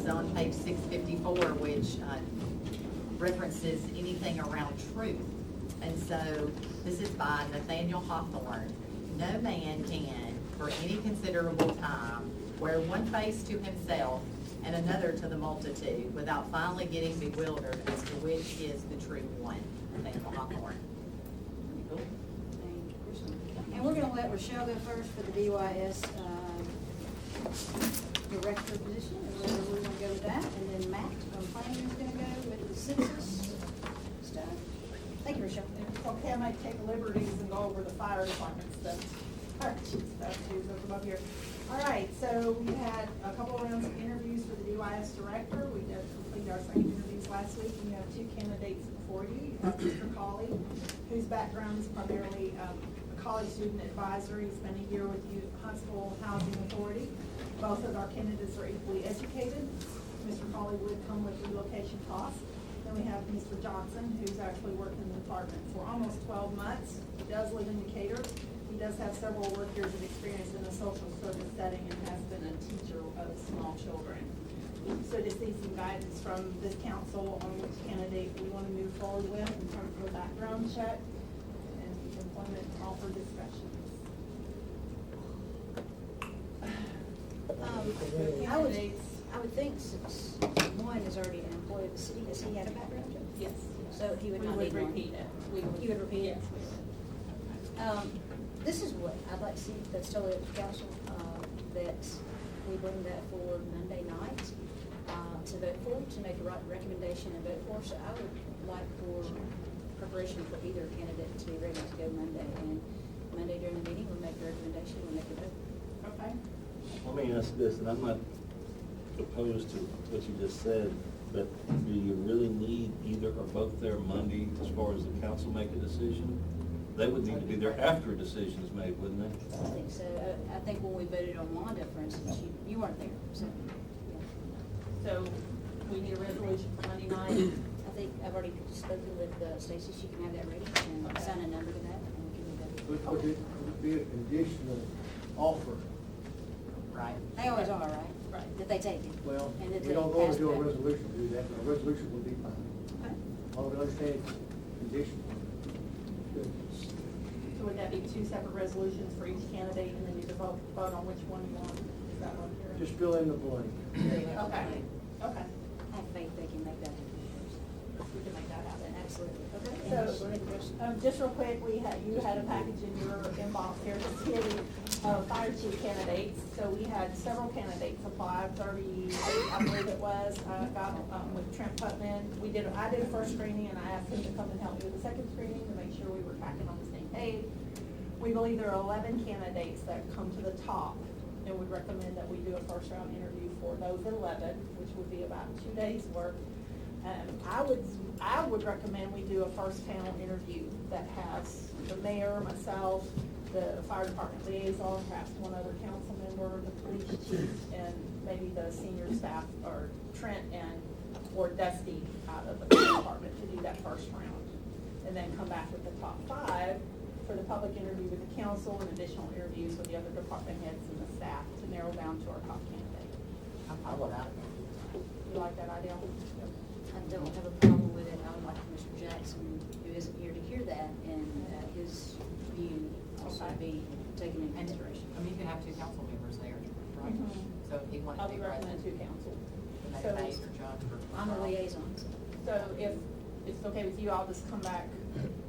is on page 654, which references anything around truth. And so this is by Nathaniel Hawthorne. No man can, for any considerable time, wear one face to himself and another to the multitude, without finally getting bewildered as to which is the true one. Nathaniel Hawthorne. And we're gonna let Rochelle go first for the DYS director position, and whether we wanna go with that, and then Matt from planning is gonna go with the census stuff. Thank you, Rochelle. Okay, I might take liberties and go over the fire department stuff. Fire chief stuff too, so from up here. All right, so we had a couple of rounds of interviews for the DYS director. We did complete our second interviews last week, and you have two candidates before you. You have Mr. Colley, whose background is primarily a college student advisor. He spent a year with Huntsville Housing Authority. Both of our candidates are equally educated. Mr. Colley would come with relocation costs. Then we have Mr. Johnson, who's actually worked in the department for almost 12 months. He does live in Decatur. He does have several work years of experience in a social service setting and has been a teacher of small children. So just need some guidance from this council on which candidate we want to move forward with in terms of a background check and employment offer discussions. I would think since one is already an employee of the city, does he have a background check? Yes. So he would We not would need one. repeat it. You would repeat it? Yes, we would. This is what I'd like to see, that's totally up to council, that we bring that forward Monday night, to vote for, to make a recommendation and vote for. So I would like for preparation for either candidate to be ready to go Monday. And Monday during the meeting, we'll make a recommendation, we'll make a vote. Okay. Let me ask this, and I'm not opposed to what you just said, but do you really need either or both there Monday as far as the council make a decision? They would need to be there after a decision is made, wouldn't they? I think so. I think when we voted on Wanda, for instance, you weren't there, so, yeah. So we need a resolution for Monday night. I think I've already spoken with Stacy, she can have that ready and Okay. assign a number to that, and we can do Would it be a conditional offer? Right. that. They always are, right? Right. That they take it. Well, And that we they don't want pass to do a that. resolution to do that, but a resolution would be fine. Okay. All we understand is conditional. Good. So would that be two separate resolutions for each candidate, and then you vote on which one you want? Is that what you're? Just fill in the blank. Okay, okay. I have faith they can make that happen. We can make that happen. Absolutely. Okay. So, Go ahead, Chris. just real quick, you had a package in your inbox here, this committee of fire chief candidates. So we had several candidates apply, 38, I believe it was. I got, with Trent Putman. I did a first screening, and I asked him to come and help me with the second screening to make sure we were tracking on the same page. We believe there are 11 candidates that come to the top, and would recommend that we do a first round interview for those 11, which would be about 2 days' work. I would recommend we do a first panel interview that has the mayor, myself, the fire department liaison, perhaps one other council member, the police chief, and maybe the senior staff, or Trent or Dusty out of the fire department to do that first round. And then come back with the top 5 for the public interview with the council and additional interviews with the other department heads and the staff to narrow down to our top candidate. I'm fine with that. You like that idea? I don't have a problem with it. I would like Mr. Jackson, who isn't here to hear that, and his view also Okay. be taken into And, consideration. I mean, you could have 2 council members there, right? Mhm. So if he wanted I'll to be be recommending present, 2 council. then maybe So- Nate or John or. I'm a liaison, so. So if it's okay with you, I'll just come back,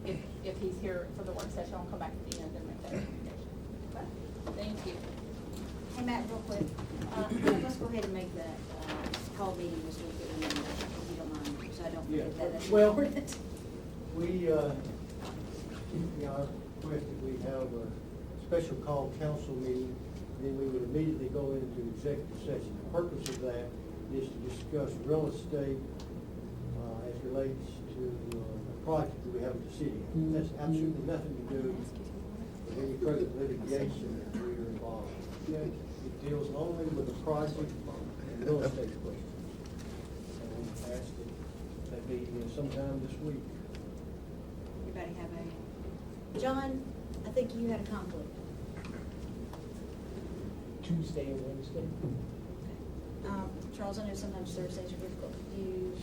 if he's here for the work session, I'll come back at the end and make that recommendation. Okay? Thank you. Hey, Matt, real quick, let's go ahead and make that call meeting this week, if you don't mind, so I don't forget that. That's Well, important. We, I requested we have a special call council meeting, then we would immediately go into executive session. The purpose of that is to discuss real estate as relates to the project that we have in the city. That's absolutely nothing to do with any further litigation that we are involved in. It deals only with the project and real estate questions. And we asked that be sometime this week. Everybody have a, John, I think you had a conflict. Tuesday and Wednesday. Charles, I know sometimes Thursdays are difficult for you.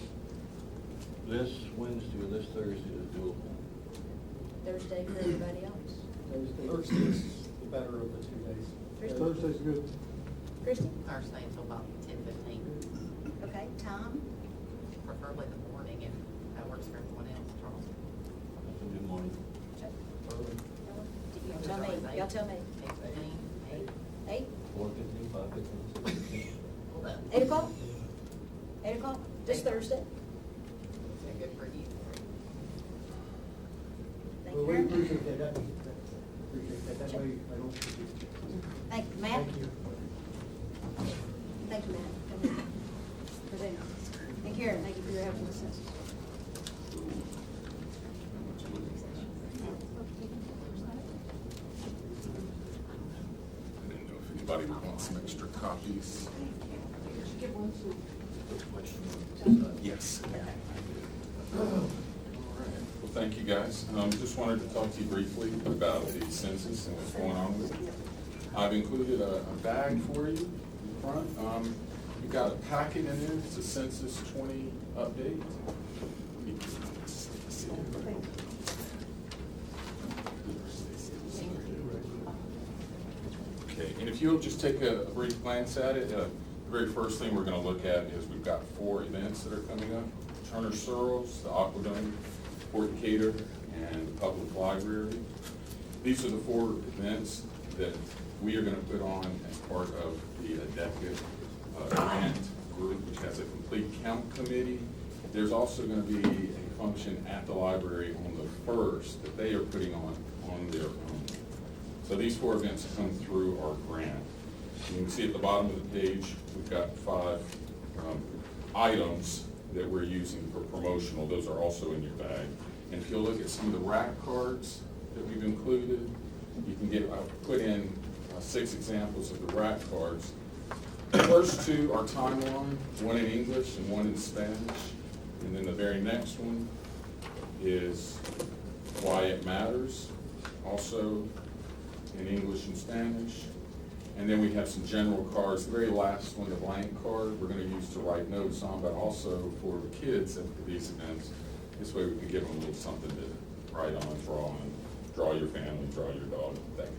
This Wednesday or this Thursday is doable. Thursday for everybody else. Thursday's the better of the 2 days. Thursday's good. Christie? Thursday until about 10:15, Okay, time? preferably the morning if that works for everyone else, Charles. Good morning. Y'all tell me, y'all tell me. 8:15, 8. 8? 4:15, 5:15, 6:15. Hold up. 8 o'clock? 8 o'clock, this Thursday? Is that good for you? Thank Well, you we very much. appreciate that. Appreciate that. That way I don't forget. Thank you, Matt. Thank you. Thank you, Matt. Presenting. And Karen, thank you for your help with the census. I didn't know if anybody would want some extra copies. Yes. All right. Well, thank you, guys. Just wanted to talk to you briefly about the census and what's going on with it. I've included a bag for you in front. You've got a packet in there. It's a Census 20 update. Okay, and if you'll just take a brief glance at it, the very first thing we're gonna look at is we've got 4 events that are coming up. Turner Searles, the Aquadome, Fort Decatur, and the Public Library. These are the 4 events that we are gonna put on as part of the ADECA grant group, which has a complete count committee. There's also gonna be a function at the library on the 1st that they are putting on their own. So these 4 events come through our grant. You can see at the bottom of the page, we've got 5 items that we're using for promotional. Those are also in your bag. And if you'll look at some of the rack cards that we've included, you can get, I've put in 6 examples of the rack cards. The first 2 are timeline, one in English and one in Spanish. And then the very next one is why it matters, also in English and Spanish. And then we have some general cards. The very last one, the blank card, we're gonna use to write notes on, but also for the kids at these events. This way we can give them a little something to write on, draw your family, draw your dog, that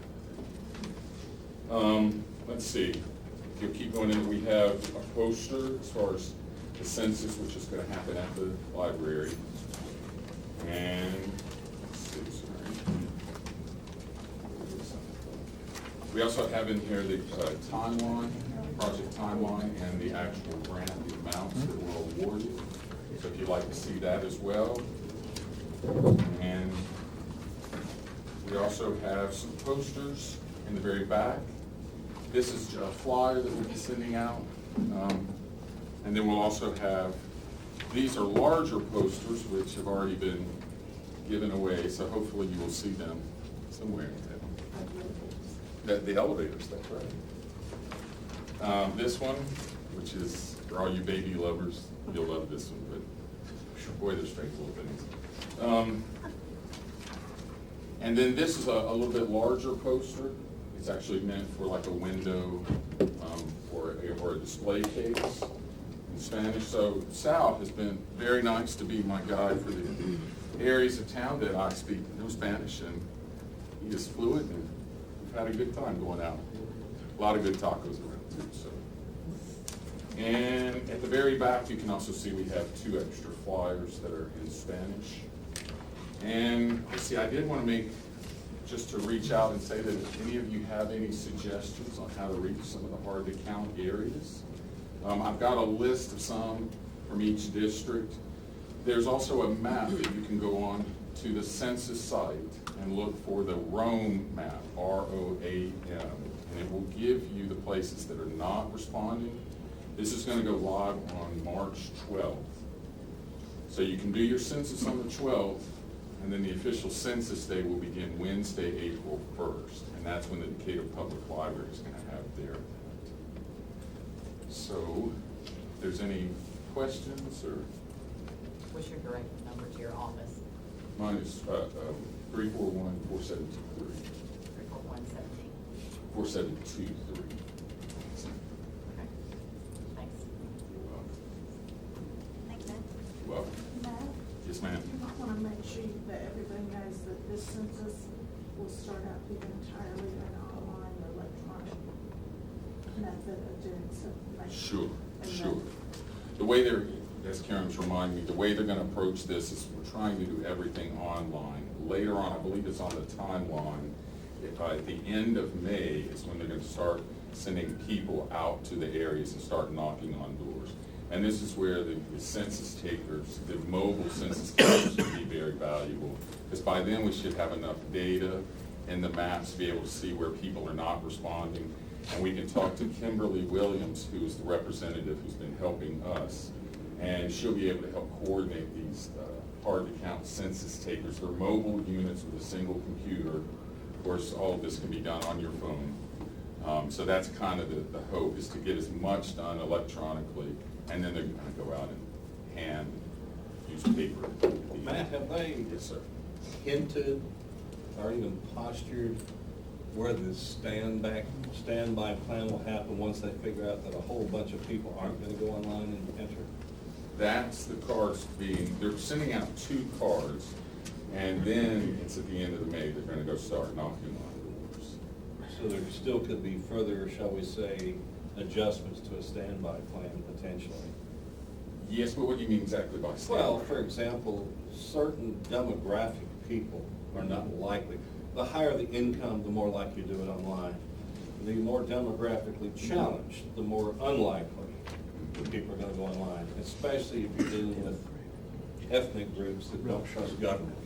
kind of thing. Let's see, if you'll keep going in, we have a poster as far as the census, which is gonna happen at the library. And, let's see, sorry. We also have in here the timeline, project timeline, and the actual grant, the amounts that were awarded. So if you'd like to see that as well. And we also have some posters in the very back. This is a flyer that we'll be sending out. And then we'll also have, these are larger posters which have already been given away, so hopefully you will see them somewhere. The elevators, that's right. This one, which is for all you baby lovers, you'll love this one, but boy, they're straight little things. And then this is a little bit larger poster. It's actually meant for like a window or a display case in Spanish. So Sal has been very nice to be my guide for the areas of town that I speak no Spanish, and he is fluent, and we've had a good time going out. A lot of good tacos around too. So, and at the very back, you can also see we have 2 extra flyers that are in Spanish. And let's see, I did want to make, just to reach out and say that if any of you have any suggestions on how to reach some of the hard to count areas, I've got a list of some from each district. There's also a map that you can go on to the census site and look for the ROAM map, ROAM, and it will give you the places that are not responding. This is going to go live on March 12th. So you can do your census on the 12th, and then the official census day will begin Wednesday, April 1st, and that's when the Decatur Public Library is going to have their event. So, if there's any questions or? What's your direct number to your office? Mine is 341-4723. 341-17. 4723. Okay. Thanks. Yes, ma'am. You might wanna make sure that everybody knows that this census will start out being entirely an online or electronic method of doing something. Sure, And sure. then- The way they're, as Karen's reminding me, the way they're gonna approach this is we're trying to do everything online. Later on, I believe it's on the timeline, if by the end of May is when they're gonna start sending people out to the areas and start knocking on doors. And this is where the census takers, the mobile census takers will be very valuable. Because by then, we should have enough data in the maps to be able to see where people are not responding. And we can talk to Kimberly Williams, who is the representative who's been helping us. And she'll be able to help coordinate these hard-to-count census takers. They're mobile units with a single computer. Of course, all of this can be done on your phone. So that's kind of the hope, is to get as much done electronically, and then they're gonna go out and hand, use paper. Matt, have they Yes, sir. hinted or even postured where the standby plan will happen once they figure out that a whole bunch of people aren't gonna go online and enter? That's the cards being, they're sending out 2 cards, and then it's at the end of the May, they're gonna go start knocking on doors. So there still could be further, shall we say, adjustments to a standby plan potentially. Yes, but what do you mean exactly by standby? Well, for example, certain demographic people are not likely. The higher the income, the more likely you do it online. The more demographically challenged, the more unlikely the people are gonna go online, especially if you're dealing with ethnic groups that don't trust government.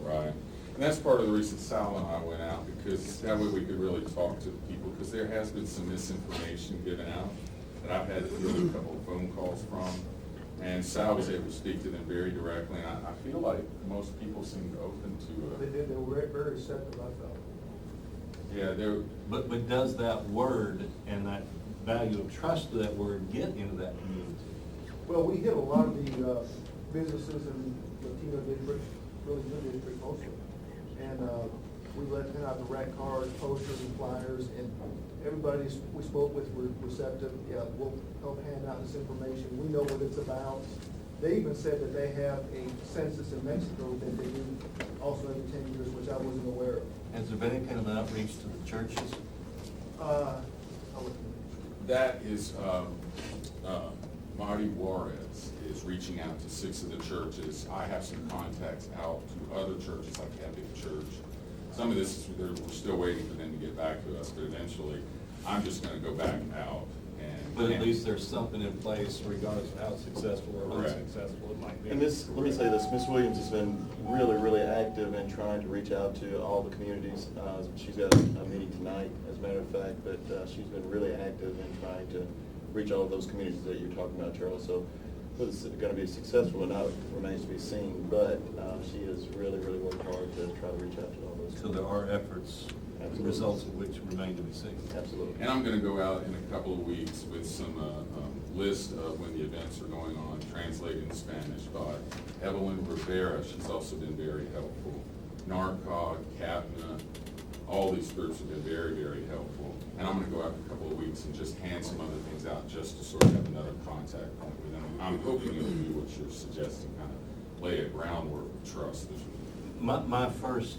Right, and that's part of the reason Sal and I went out, because that way we could really talk to the people, because there has been some misinformation given out that I've had to field a couple of phone calls from, and Sal was able to speak to them very directly, and I feel like most people seemed open to, They were very receptive, I felt. yeah, they're, But does that word and that value of trust to that word get into that community? Well, we hit a lot of the businesses in Latino districts, really good district mostly. And we let them out direct cards, posters and flyers, and everybody we spoke with were receptive. Yeah, we'll help hand out this information. We know what it's about. They even said that they have a census in Mexico that they do also every 10 years, which I wasn't aware of. Has there been any kind of outreach to the churches? I would- that is, Marty Juarez is reaching out to 6 of the churches. I have some contacts out to other churches, like Epic Church. Some of this, we're still waiting for them to get back to us, but eventually, I'm just gonna go back out and. But at least there's something in place regardless of how successful or Correct. unsuccessful it might be. And let me say this, Ms. Williams has been really, really active in trying to reach out to all the communities. She's got a meeting tonight, as a matter of fact, but she's been really active in trying to reach all of those communities that you're talking about, Charles. So whether it's gonna be successful or not remains to be seen, but she has really, really worked hard to try to reach out to all those. So there are efforts, the Absolutely. results of which remain to be seen. Absolutely. And I'm gonna go out in a couple of weeks with some, list of when the events are going on, translated in Spanish by Evelyn Rivera. She's also been very helpful. NARCOG, CAPNA, all these groups have been very, very helpful. And I'm gonna go out in a couple of weeks and just hand some other things out, just to sort of have another contact point with them. I'm hoping it'll do what you're suggesting, kind of lay a groundwork of trust. My first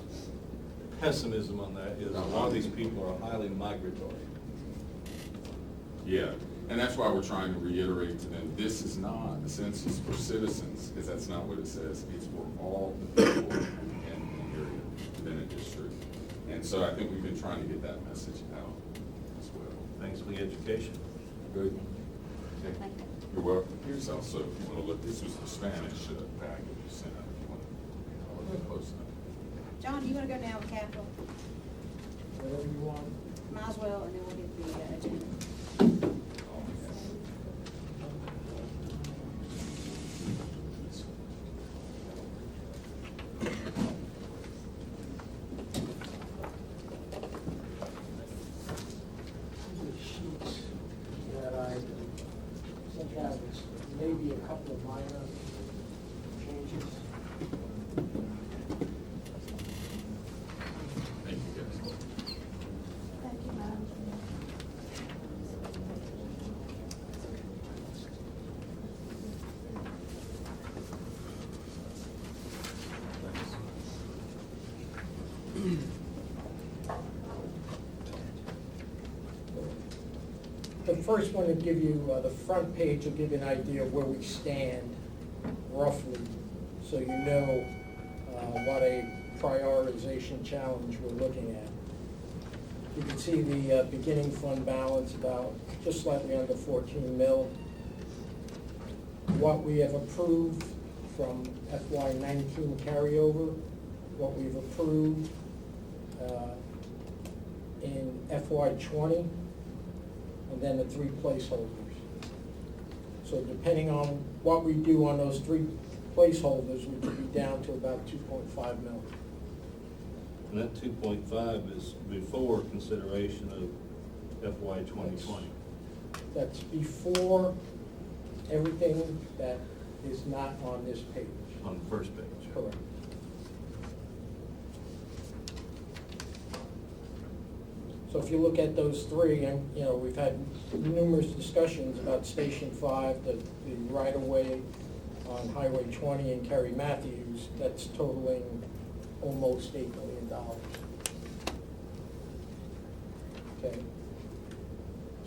pessimism on that is a lot of these people are highly migratory. Yeah, and that's why we're trying to reiterate to them, this is not a census for citizens, because that's not what it says. It's for all the people in the area, within a district. And so I think we've been trying to get that message out as well. Thanks for the education. Good. Okay. Thank you. You're welcome. Here's also, if you want to look, this was the Spanish packet you sent out. If you want to look close enough. John, do you want to go now with capital? Whatever you want. Might as well, and then we'll get the agenda. The sheets that I sent out, is maybe a couple of minor changes. Thank you, guys. Thank you, Madam. first one will give you, the front page will give you an idea of where we stand roughly, so you know what a prioritization challenge we're looking at. You can see the beginning fund balance about just slightly under 14 mil. What we have approved from FY19 carryover, what we've approved in FY20, and then the three placeholders. So depending on what we do on those three placeholders, we could be down to about 2.5 mil. And that 2.5 is before consideration of FY 2020. That's before everything that is not on this page. On the first page. Correct. So if you look at those three, and, you know, we've had numerous discussions about Station 5, the right-of-way on Highway 20 and Kerry Matthews, that's totaling almost $8 million. Okay?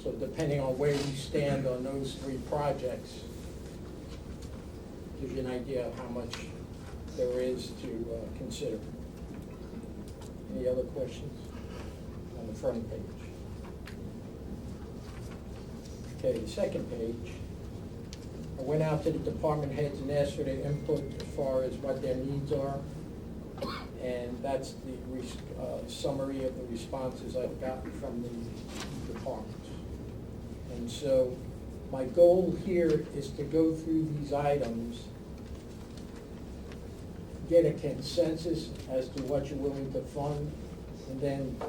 So depending on where you stand on those three projects, gives you an idea of how much there is to consider. Any other questions on the front page? Okay, the second page. I went out to the department heads and asked for their input as far as what their needs are. And that's the summary of the responses I've gotten from the departments. And so my goal here is to go through these items, get a consensus as to what you're willing to fund, and then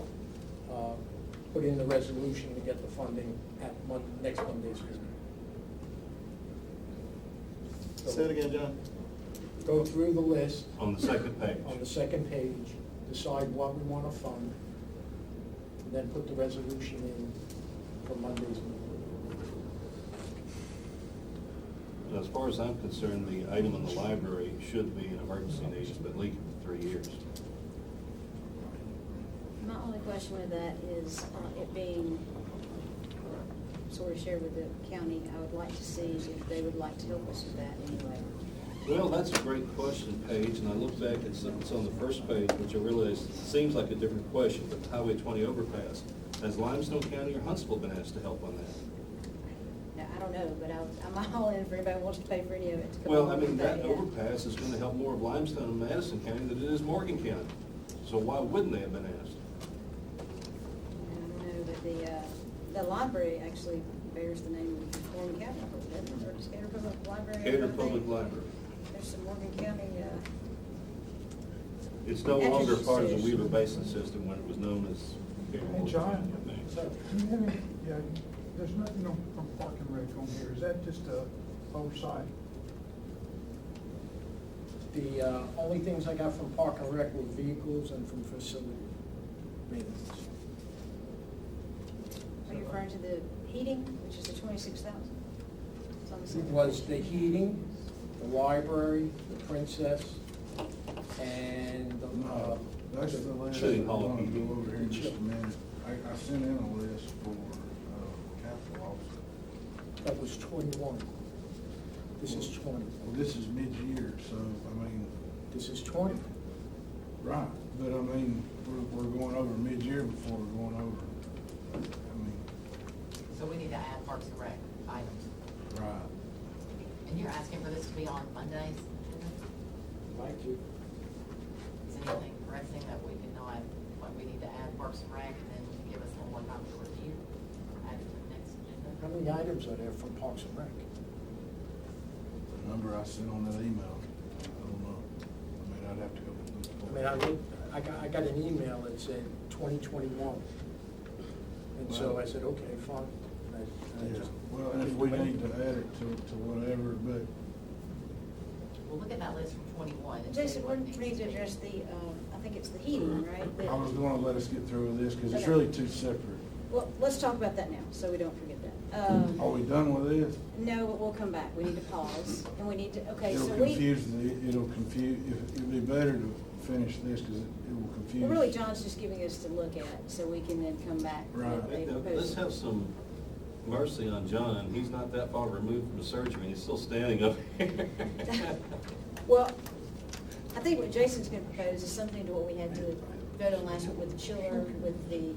put in the resolution to get the funding at next Monday's meeting. Say it again, John. Go through the list On the second page. on the second page, decide what we want to fund, and then put the resolution in for Monday's meeting. And as far as I'm concerned, the item in the library should be an emergency need, it's been leaking for 3 years. My only question with that is, it being sort of shared with the county, I would like to see if they would like to help us with that anyway. Well, that's a great question, Paige, and I look back, it's on the first page, which I realize seems like a different question, but Highway 20 overpass. Has Limestone County or Huntsville been asked to help on that? Now, I don't know, but I'm all in for anybody who wants to pay for any of it to come Well, over I with mean, that yeah. overpass is gonna help more of Limestone and Madison County than it is Morgan County. So why wouldn't they have been asked? I don't know, but the library actually bears the name of Morgan County, doesn't it? Or Decatur Public Library. I Gator think. Public Library. There's some Morgan County, It's no longer Actually, part of the it's- Weaver Basin system when it was known as Gator Hey, Public John. County, I think. Do you have any, yeah, there's nothing from Park and Rec on here, is that just a oversight? The only things I got from Park and Rec were vehicles and from facility maintenance. are you referring to the heating, which is the 26,000? It's on the It second was page. the heating, the library, the Princess, and the, That's the last, City I'm Hall gonna meeting. go over here in just a minute. I sent in a list for, capital officer. that was 21. This is 20. Well, this is mid-year, so, I mean, This is 20. right, but I mean, we're going over mid-year before we're going over, I mean, So we need to add Parks and Rec items. right. And you're asking for this to be on Mondays? Like to. Is anything pressing that we can not, like we need to add Parks and Rec and then give us one more time to review? Add it to the next How agenda? many items are there from Parks and Rec? The number I sent on that email, I don't know. I mean, I'd have to go look for I mean, I got an email that said 2021. And so I said, okay, fine. And I Yeah, just- well, and if we need to add it to whatever, but We'll look at that list from 21 and see Jason, what we needs need to be. address the, I think it's the heating, right? The- I was gonna let us get through with this, cause it's Okay. really two separate. Well, let's talk about that now, so we don't forget that. Are we done with this? No, but we'll come back. We need to pause, and we need to, okay, It'll so we. confuse it'll confuse, it'd be better to finish this, cause it will confuse. Well, really, John's just giving us to look at, so we can then come back with Right. a Let's proposal. have some mercy on John, he's not that far removed from the surgery, and he's still standing up here. Well, I think what Jason's gonna propose is something to what we had to vote on last week with the chiller, with the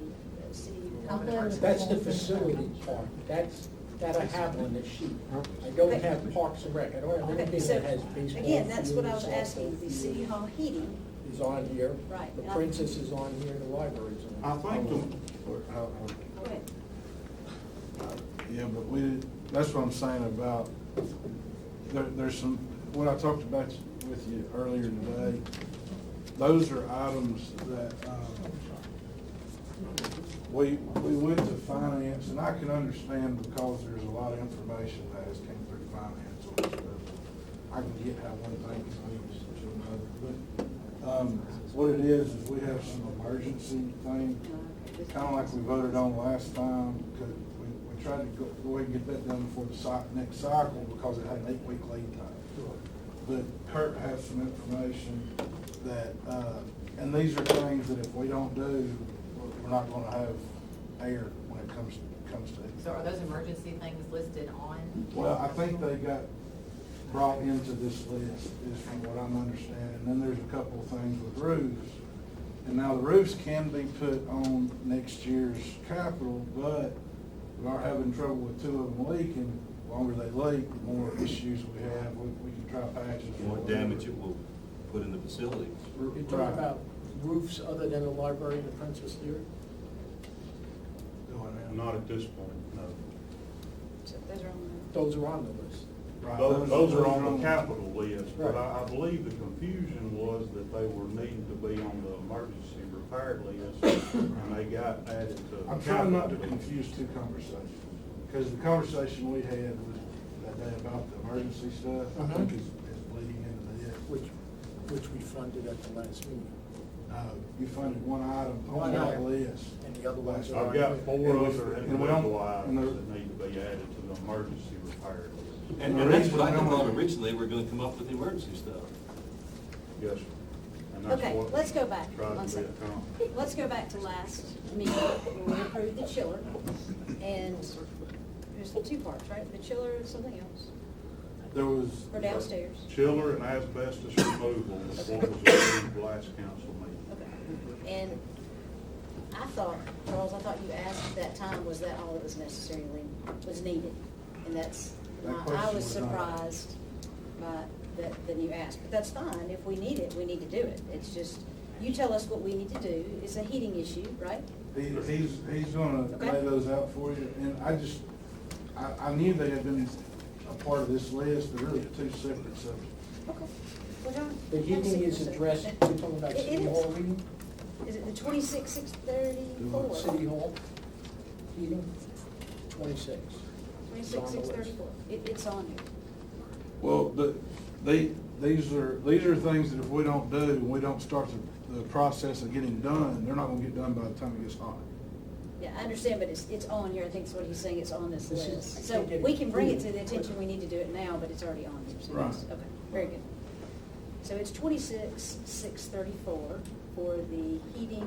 city. That's the facility part, that I have on this sheet. I don't have Parks and Rec, I don't have Okay, anything so, that has baseball. again, that's what I was fields, asking, the softball city fields hall heating, is on here. Right. The Princess is on here, the library's I on. think go ahead. yeah, but that's what I'm saying about, there's some, what I talked about with you earlier today, those are items that, we went to finance, and I can understand because there's a lot of information that has came through finance on this stuff. I can get how one thing is leads to another, but, what it is we have some emergency thing, kinda like we voted on last time, because we tried to go ahead and get that done before the next cycle, because it had an 8-week lead time. But Kurt has some information that, and these are things that if we don't do, we're not gonna have air when it comes to it. So are those emergency things listed on? Well, I think they got brought into this list, is from what I'm understanding. And then there's a couple of things with roofs. And now the roofs can be put on next year's capital, but we are having trouble with 2 of them leaking. The longer they leak, the more issues we have. We can try patches. The more damage it will put in the facilities. You're talking Right. about roofs other than the library and the Princess Theater? Going in. Not at this point, no. So those are on Those are on the list. Right. Those are on the capital list, but Right. I believe the confusion was that they were needing to be on the emergency repair list, and they got added to. I'm trying not to confuse two conversations, because the conversation we had was that day about the emergency stuff, I think is bleeding into this. Which we funded at the last meeting. You funded one item One on that item. list. And the other ones are. I've got 4 other And we don't- individual and items they're- that need to be added to the emergency repair list. And that's what I thought originally, we're gonna come up with the emergency stuff. Yes, sir. And that's Okay, what let's go back tried one to second. become. Let's go back to last meeting, when we approved the chiller, and there's 2 parts, right? The chiller and something else, There was. or downstairs. Chiller and asbestos removal was what was approved last council meeting. Okay, and I thought, Charles, I thought you asked at that time, was that all that was necessarily, was needed? And that's, That I question was was not- surprised by that you asked, but that's fine, if we need it, we need to do it. It's just, you tell us what we need to do, it's a heating issue, right? He's gonna Okay. lay those out for you, and I knew they had been a part of this list, they're really 2 separate subjects. Okay. Well, John, The have a heating seat is for a addressed, second. you're talking about It City is. Hall heating? Is it the 26,634? City Hall heating, 26. 26,634, it's on here. Well, these are things that if we don't do, and we don't start the process of getting done, they're not gonna get done by the time it gets hot. Yeah, I understand, but it's on here, I think that's what he's saying, it's on this This is- list. I So can't get it we can bring it to approved the attention, quicker. we need to do it now, but it's already on here, so Right. yes, okay, very good. So it's 26,634 for the heating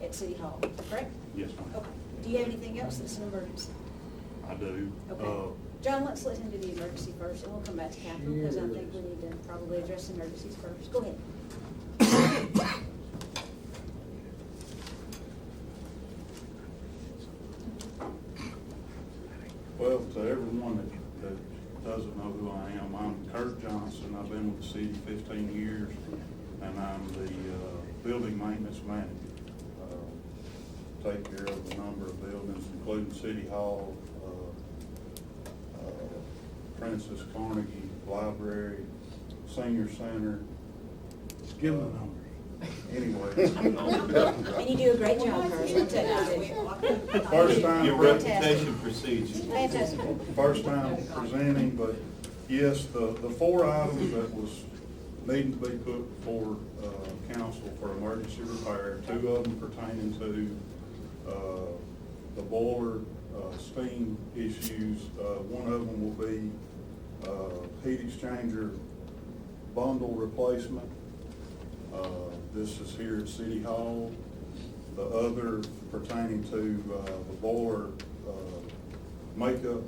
at City Hall, correct? Yes, ma'am. Okay, do you have anything else that's an emergency? I do. Okay. John, let's let him do the emergency first, and we'll come back to capital, because I think we need to probably address the emergencies first. Go ahead. Well, to everyone that doesn't know who I am, I'm Kurt Johnson. I've been with the city 15 years, and I'm the building maintenance manager. Take care of a number of buildings, including City Hall, Princess Carnegie Library, Senior Center. Just give them the numbers. Anyway. And you do a great job, Kurt, I'll tell you. First time. Your reputation precedes you. Fantastic. First time presenting, but yes, the 4 items that was needing to be put before council for emergency repair, 2 of them pertaining to the boiler steam issues. One of them will be heat exchanger bundle replacement. This is here at City Hall. The other pertaining to the boiler makeup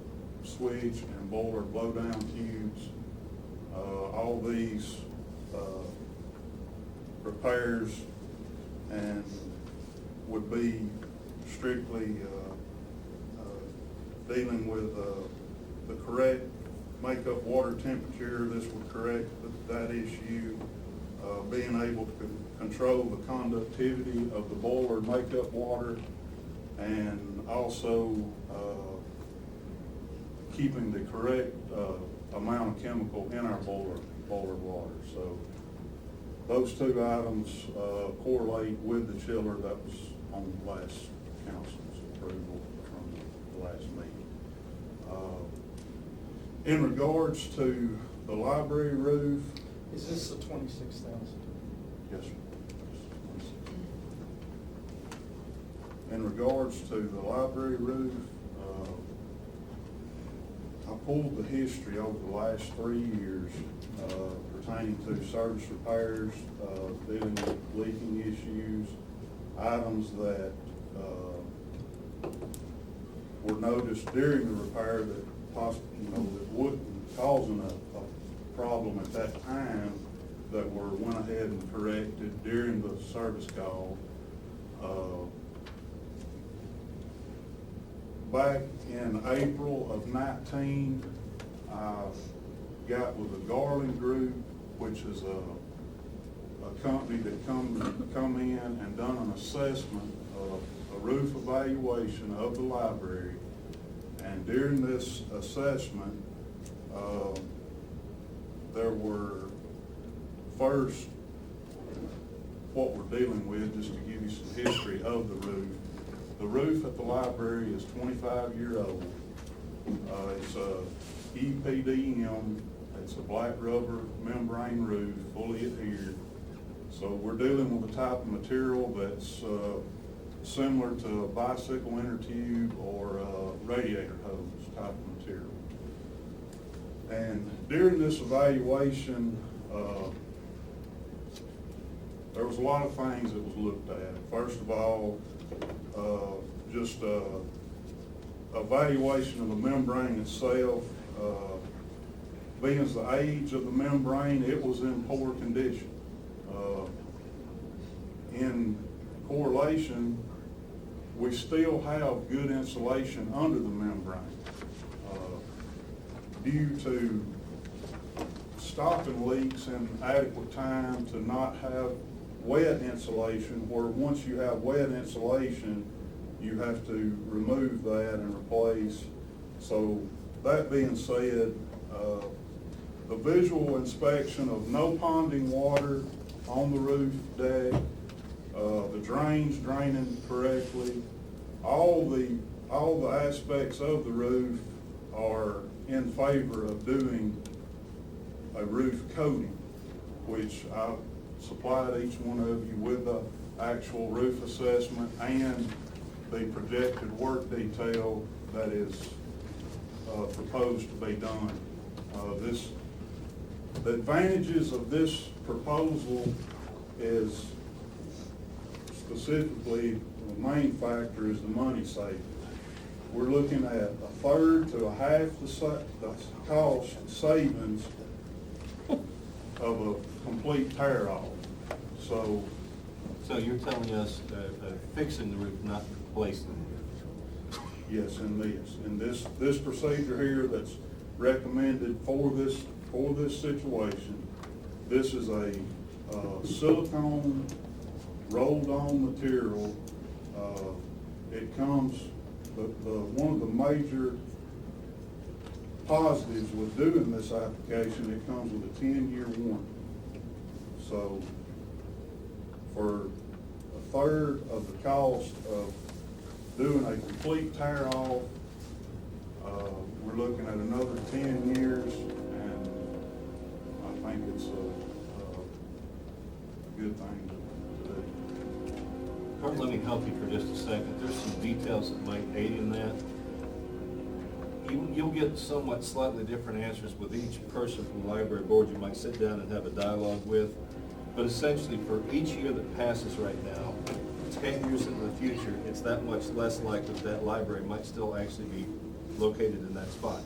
switch and boiler blow-down tubes. All these repairs and would be strictly dealing with the correct makeup water temperature. This would correct that issue, being able to control the conductivity of the boiler makeup water, and also keeping the correct amount of chemical in our boiler water. So those two items correlate with the chiller that was on the last council's approval from the last meeting. In regards to the library roof. Is this the 26,000? Yes, sir. In regards to the library roof, I pulled the history over the last 3 years pertaining to service repairs, dealing with leaking issues, items that were noticed during the repair that possibly, that wouldn't causing a problem at that time, that were went ahead and corrected during the service call. Back in April of 19, I got with the Garland Group, which is a company that come in and done an assessment of a roof evaluation of the library. And during this assessment, there were, first, what we're dealing with, just to give you some history of the roof. The roof at the library is 25-year-old. It's a EPDM, it's a black rubber membrane roof, fully adhered. So we're dealing with a type of material that's similar to a bicycle inner tube or a radiator hose type of material. And during this evaluation, there was a lot of things that was looked at. First of all, just evaluation of the membrane itself. Being as the age of the membrane, it was in poor condition. In correlation, we still have good insulation under the membrane. Due to stopping leaks in adequate time, to not have wet insulation, where once you have wet insulation, you have to remove that and replace. So that being said, the visual inspection of no ponding water on the roof deck, the drains draining correctly, all the aspects of the roof are in favor of doing a roof coating, which I supplied each one of you with the actual roof assessment and the projected work detail that is proposed to be done. The advantages of this proposal is specifically, the main factor is the money savings. We're looking at a third to a half the cost savings of a complete tear off. So you're telling us fixing the roof, not replacing the roof? yes, in this procedure here that's recommended for this situation, this is a silicone rolled on material. It comes, one of the major positives with doing this application, it comes with a 10-year warranty. So for a third of the cost of doing a complete tear off, we're looking at another 10 years, and I think it's a good thing to do. Kurt, let me help you for just a second. There's some details that might aid in that. You'll get somewhat slightly different answers with each person from the library board you might sit down and have a dialogue with. But essentially, for each year that passes right now, 10 years into the future, it's that much less likely that library might still actually be located in that spot.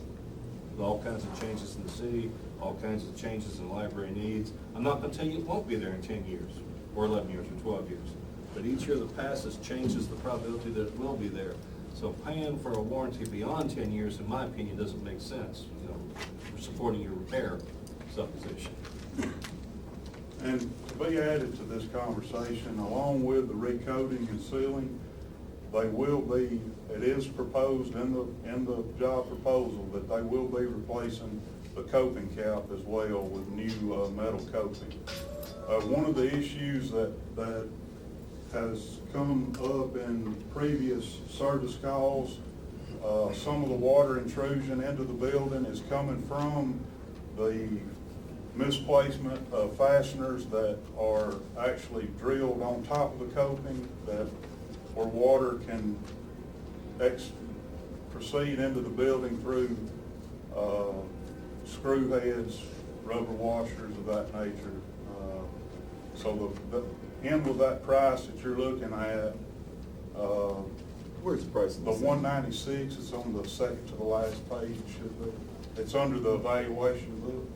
With all kinds of changes in the city, all kinds of changes in library needs. I'm not gonna tell you it won't be there in 10 years, or 11 years, or 12 years. But each year that passes changes the probability that it will be there. So paying for a warranty beyond 10 years, in my opinion, doesn't make sense. You know, we're supporting your repair supposition. And to be added to this conversation, along with the recoating and sealing, they will be, it is proposed in the job proposal that they will be replacing the coping cap as well with new metal coping. One of the issues that has come up in previous service calls, some of the water intrusion into the building is coming from the misplacement of fasteners that are actually drilled on top of the coping, that where water can proceed into the building through screw heads, rubber washers of that nature. So the end with that price that you're looking at, Where's the price? the 196, it's on the second to the last page, it should be. It's under the evaluation book.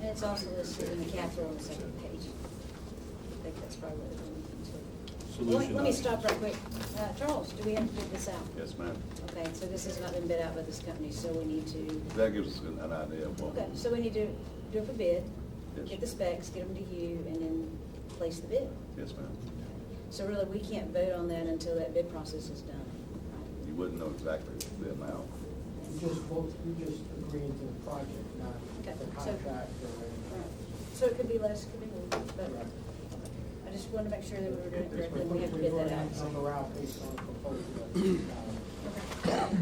And it's also listed in the capital on the second page. I think that's probably what we're Solution. Let me stop right quick. Charles, do we have to bid this out? Yes, ma'am. Okay, so this has not been bid out by this company, so we need to, That gives us an idea of what. okay, so we need to do it for bid, Yes. get the specs, get them to you, and then place the bid. Yes, ma'am. So really, we can't vote on that until that bid process is done, right? You wouldn't know exactly the amount. You just agreeing to the project, not Okay, the so- contract or anything. Right. So it could be less, could be more, but Right. I just wanted to make sure that we were doing it correctly, and we have to bid that out. Number out based on the proposal. Okay.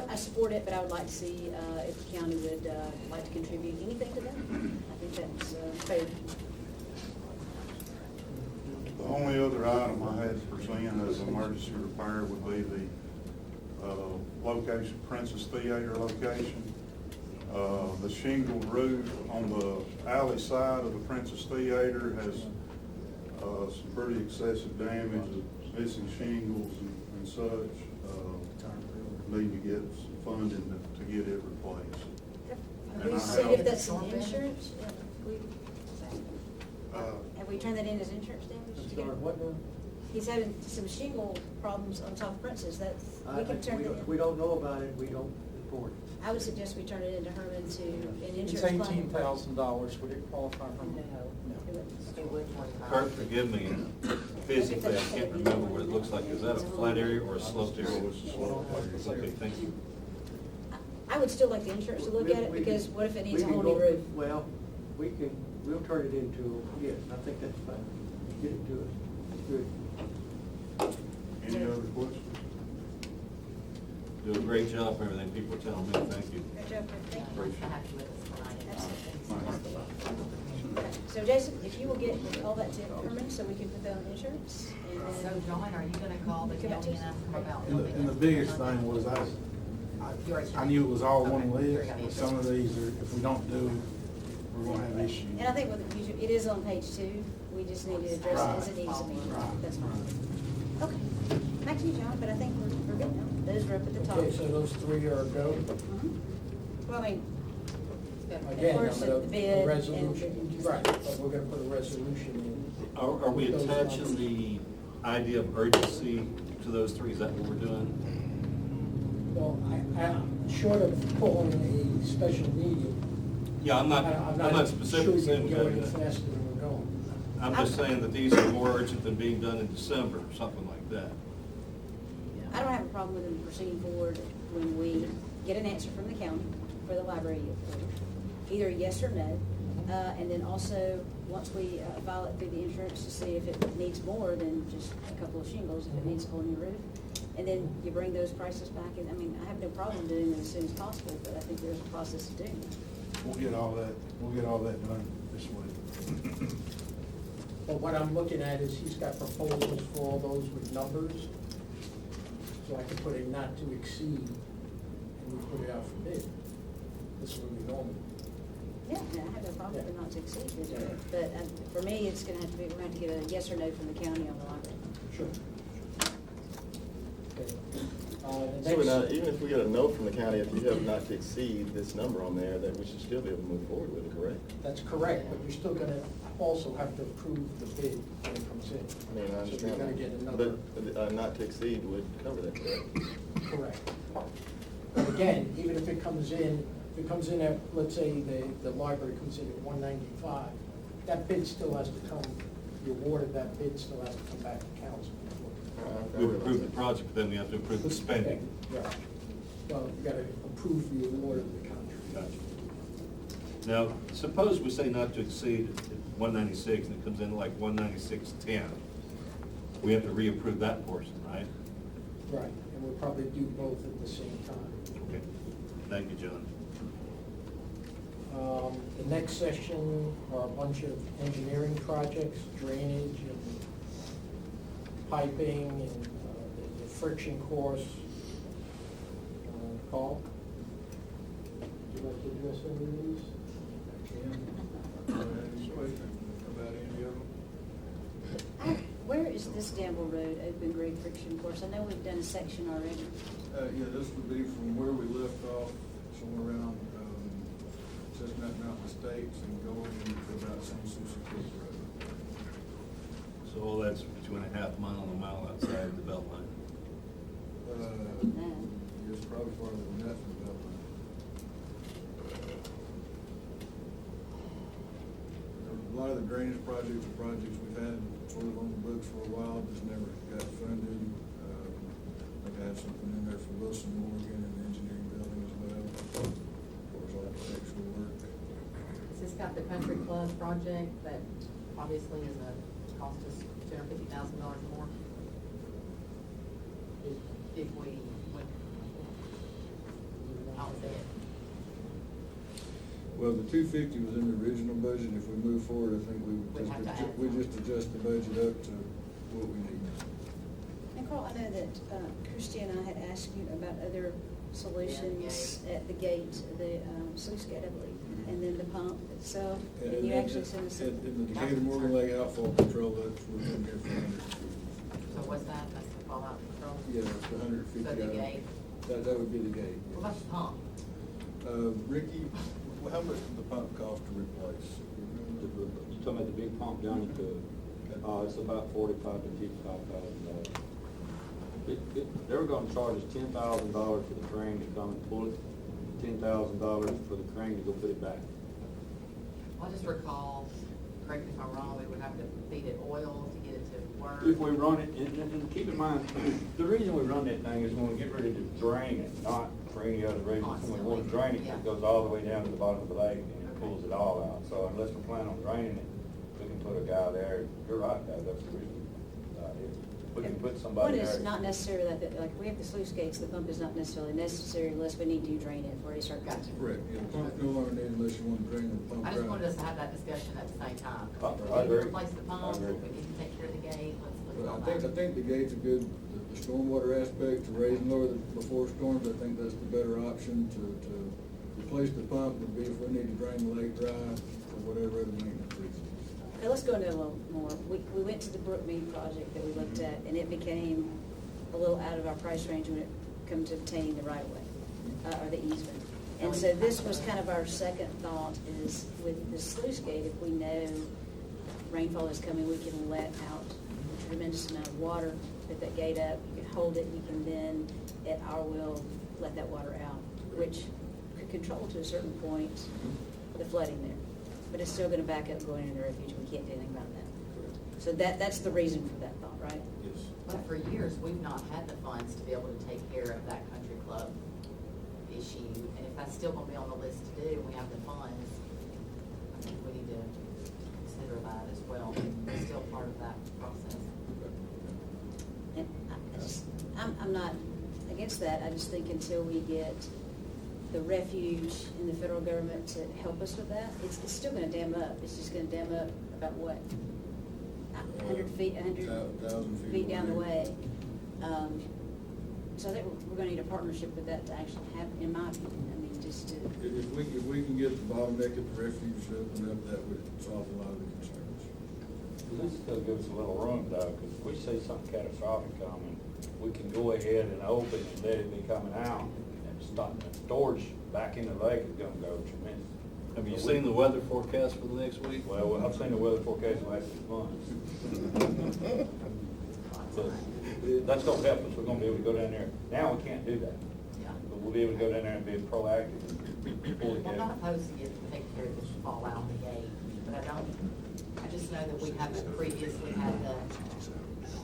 I support it, but I would like to see if the county would like to contribute anything to that. I think that's fair. The only other item I had to present as emergency repair would be the location, Princess Theater location. The shingled roof on the alley side of the Princess Theater has some pretty excessive damage, missing shingles and such. Need to get some funding to get it replaced. Have And we I seen have- if that's in insurance? Have we turned that in as insurance damage? I'm sorry, what now? He's having some shingle problems on top of Princess, that's, we can turn it We in. don't know about it, we don't report it. I would suggest we turn it into Herman to an It's insurance claim. $18,000, would it qualify for? No. It wouldn't. It would work. Kurt, forgive me, physically, I can't remember what it looks like. Is that a flat area or a sloped area? Okay, thank you. I would still like the insurance to look at it, We- because what if it needs a we can whole new go- roof? Well, we'll turn it into, yes, I think that's fine. Get it to us. Good. Any other questions? Do a great job for everything. People are telling me, thank you. Good job, thank you. Nice to have you with us tonight. So Jason, if you will get all that to Herman, so we can put that on insurance, and So then. John, are you gonna call the county and ask them about? And the biggest thing was I knew it was all one list, but some of these are, if we don't do, we're gonna have issues. And I think with the future, it is on page 2, we just need to address it as it needs to be. Right. That's fine. Okay, back to you, John, but I think we're good now. Those are up at the top. Okay, so those three are a go. Mhm. Well, I mean, Again, First, the the bid and- resolution, right, but we're gonna put a resolution in. Are we Those attaching numbers. the idea of urgency to those three? Is that what we're doing? Well, short of calling a special meeting. Yeah, I'm not sure specifically you saying can go any that. faster than we're going. I'm just saying that these are more urgent than being done in December, or something like that. I don't have a problem with them proceeding forward when we get an answer from the county for the library, either yes or no. And then also, once we file it through the insurance to see if it needs more than just a couple of shingles, if it needs a whole new roof. And then you bring those prices back, and I mean, I have no problem doing it as soon as possible, but I think there's a process to doing it. We'll get all that done this week. But what I'm looking at is he's got proposals for all those with numbers. So I can put a not to exceed, and we put it out for bid. This is what we normally do. Yeah, no, I have no problem with not to exceed it, but for me, it's gonna have to be, we're going to get a yes or no from the county on the library. Sure. Okay. The So we're not, next- even if we get a no from the county, if you have not to exceed this number on there, that we should still be able to move forward with it, correct? That's correct, but you're still gonna also have to approve the bid when it comes in. I mean, I So you're understand gonna get that. another. But not to exceed would cover that, correct? Correct. But again, even if it comes in at, let's say, the library comes in at 195, that bid still has to come, the award of that bid still has to come back to council. We've approved the project, but then we have to approve the spending. Yeah. Well, you gotta approve the award of the contract. Gotcha. Now, suppose we say not to exceed 196, and it comes in like 196.10. We have to reapprove that portion, right? Right, and we'll probably do both at the same time. Okay. Thank you, John. The next section are a bunch of engineering projects, drainage and piping and the friction course. Paul? Would you like to address any of these? Any questions about any of them? Where is this Gamble Road open grade friction course? I know we've done a section already. Yeah, this would be from where we left off, somewhere around, Chestnut Mountain Estates and going into about San Souci Creek Road. So all that's 2.5 miles outside the belt line. It's probably farther than that from Beltline. A lot of the drainage projects are projects we've had sort of on the books for a while, just never got funded. I think I have something in there for Wilson Morgan and the engineering building as well, of course, architectural work. Has this got the country club project that obviously is cost us $250,000 more? If we went, how was it? Well, the 250 was in the original budget. If we move forward, I think We'd have to add we some. just adjust the budget up to what we need. And Carl, I know that Christie and I had asked you about other solutions at the gate, the sluice gate, I believe, and then the pump itself, and you actually sent us. In the Decatur Morgan Lake outfall control, that's what we're in here for 150. So what's that? That's the fallout control? Yeah, it's the 150. So the gate? That would be the gate. What about the pump? Ricky, how much did the pump cost to replace? You're talking about the big pump down at the, it's about $45,000 to $55,000. They were gonna charge us $10,000 for the crane to come and pull it, $10,000 for the crane to go put it back. I just recall, correct me if I'm wrong, we would have to feed it oil to get it to work. If we run it, and keep in mind, the reason we run that thing is when we get ready to drain it, not for any other reason. When we want to drain it, Yeah. it goes all the way down to the bottom of the lake and it pulls it all out. So unless we plan on draining it, we can put a guy there. You're right, Doug, that's the reason. We can put somebody One there. is not necessarily like we have the sluice gates, the pump is not necessarily necessary unless we need to drain it for a certain. Gotcha. Correct, yeah, the pump no longer needed unless you want to drain the pump I just right. wanted us to have that discussion at the same time. I We need to agree. replace the pump, I agree. we need to take care of the gate, let's look at Well, all I that. think the gate's a good, the stormwater aspect, to raise and lower before storms, I think that's the better option. To replace the pump would be if we need to drain the lake dry for whatever other maintenance reasons. Okay, let's go into a little more. We went to the Brookmead project that we looked at, and it became a little out of our price range when it come to obtaining the right of way, or the easement. And so this was kind of our second thought, is with the sluice gate, if we know rainfall is coming, we can let out a tremendous amount of water, put that gate up, you can hold it, you can then, at our will, let that water out, which could control to a certain point the flooding there. But it's still gonna back up going into the refuge, we can't do anything about that. So that's the reason for that thought, right? Yes. But for years, we've not had the funds to be able to take care of that country club issue, and if that's still gonna be on the list to do, and we have the funds, I think we need to consider that as well, it's still part of that process. And I'm not against that, I just think until we get the refuge and the federal government to help us with that, it's still gonna dam up, it's just gonna dam up about what? 100 feet, 100 1,000 feet down the way. So I think we're gonna need a partnership with that to actually happen, in my opinion. I mean, just to, If we can get the bottleneck at the refuge opened up, that would solve a lot of the concerns. This still gives us a little room though, because if we see something catastrophic coming, we can go ahead and open and let it be coming out and stop. The storage back in the lake is gonna go tremendous. Have you seen the weather forecast for the next week? Well, I've seen the weather forecast the last 6 months. But that's gonna help us, we're gonna be able to go down there. Now, we can't do that, Yeah. but we'll be able to go down there and be proactive and pull Well, I'm not together. opposed to get, take care of this fallout in the gate, but I just know that we haven't previously had the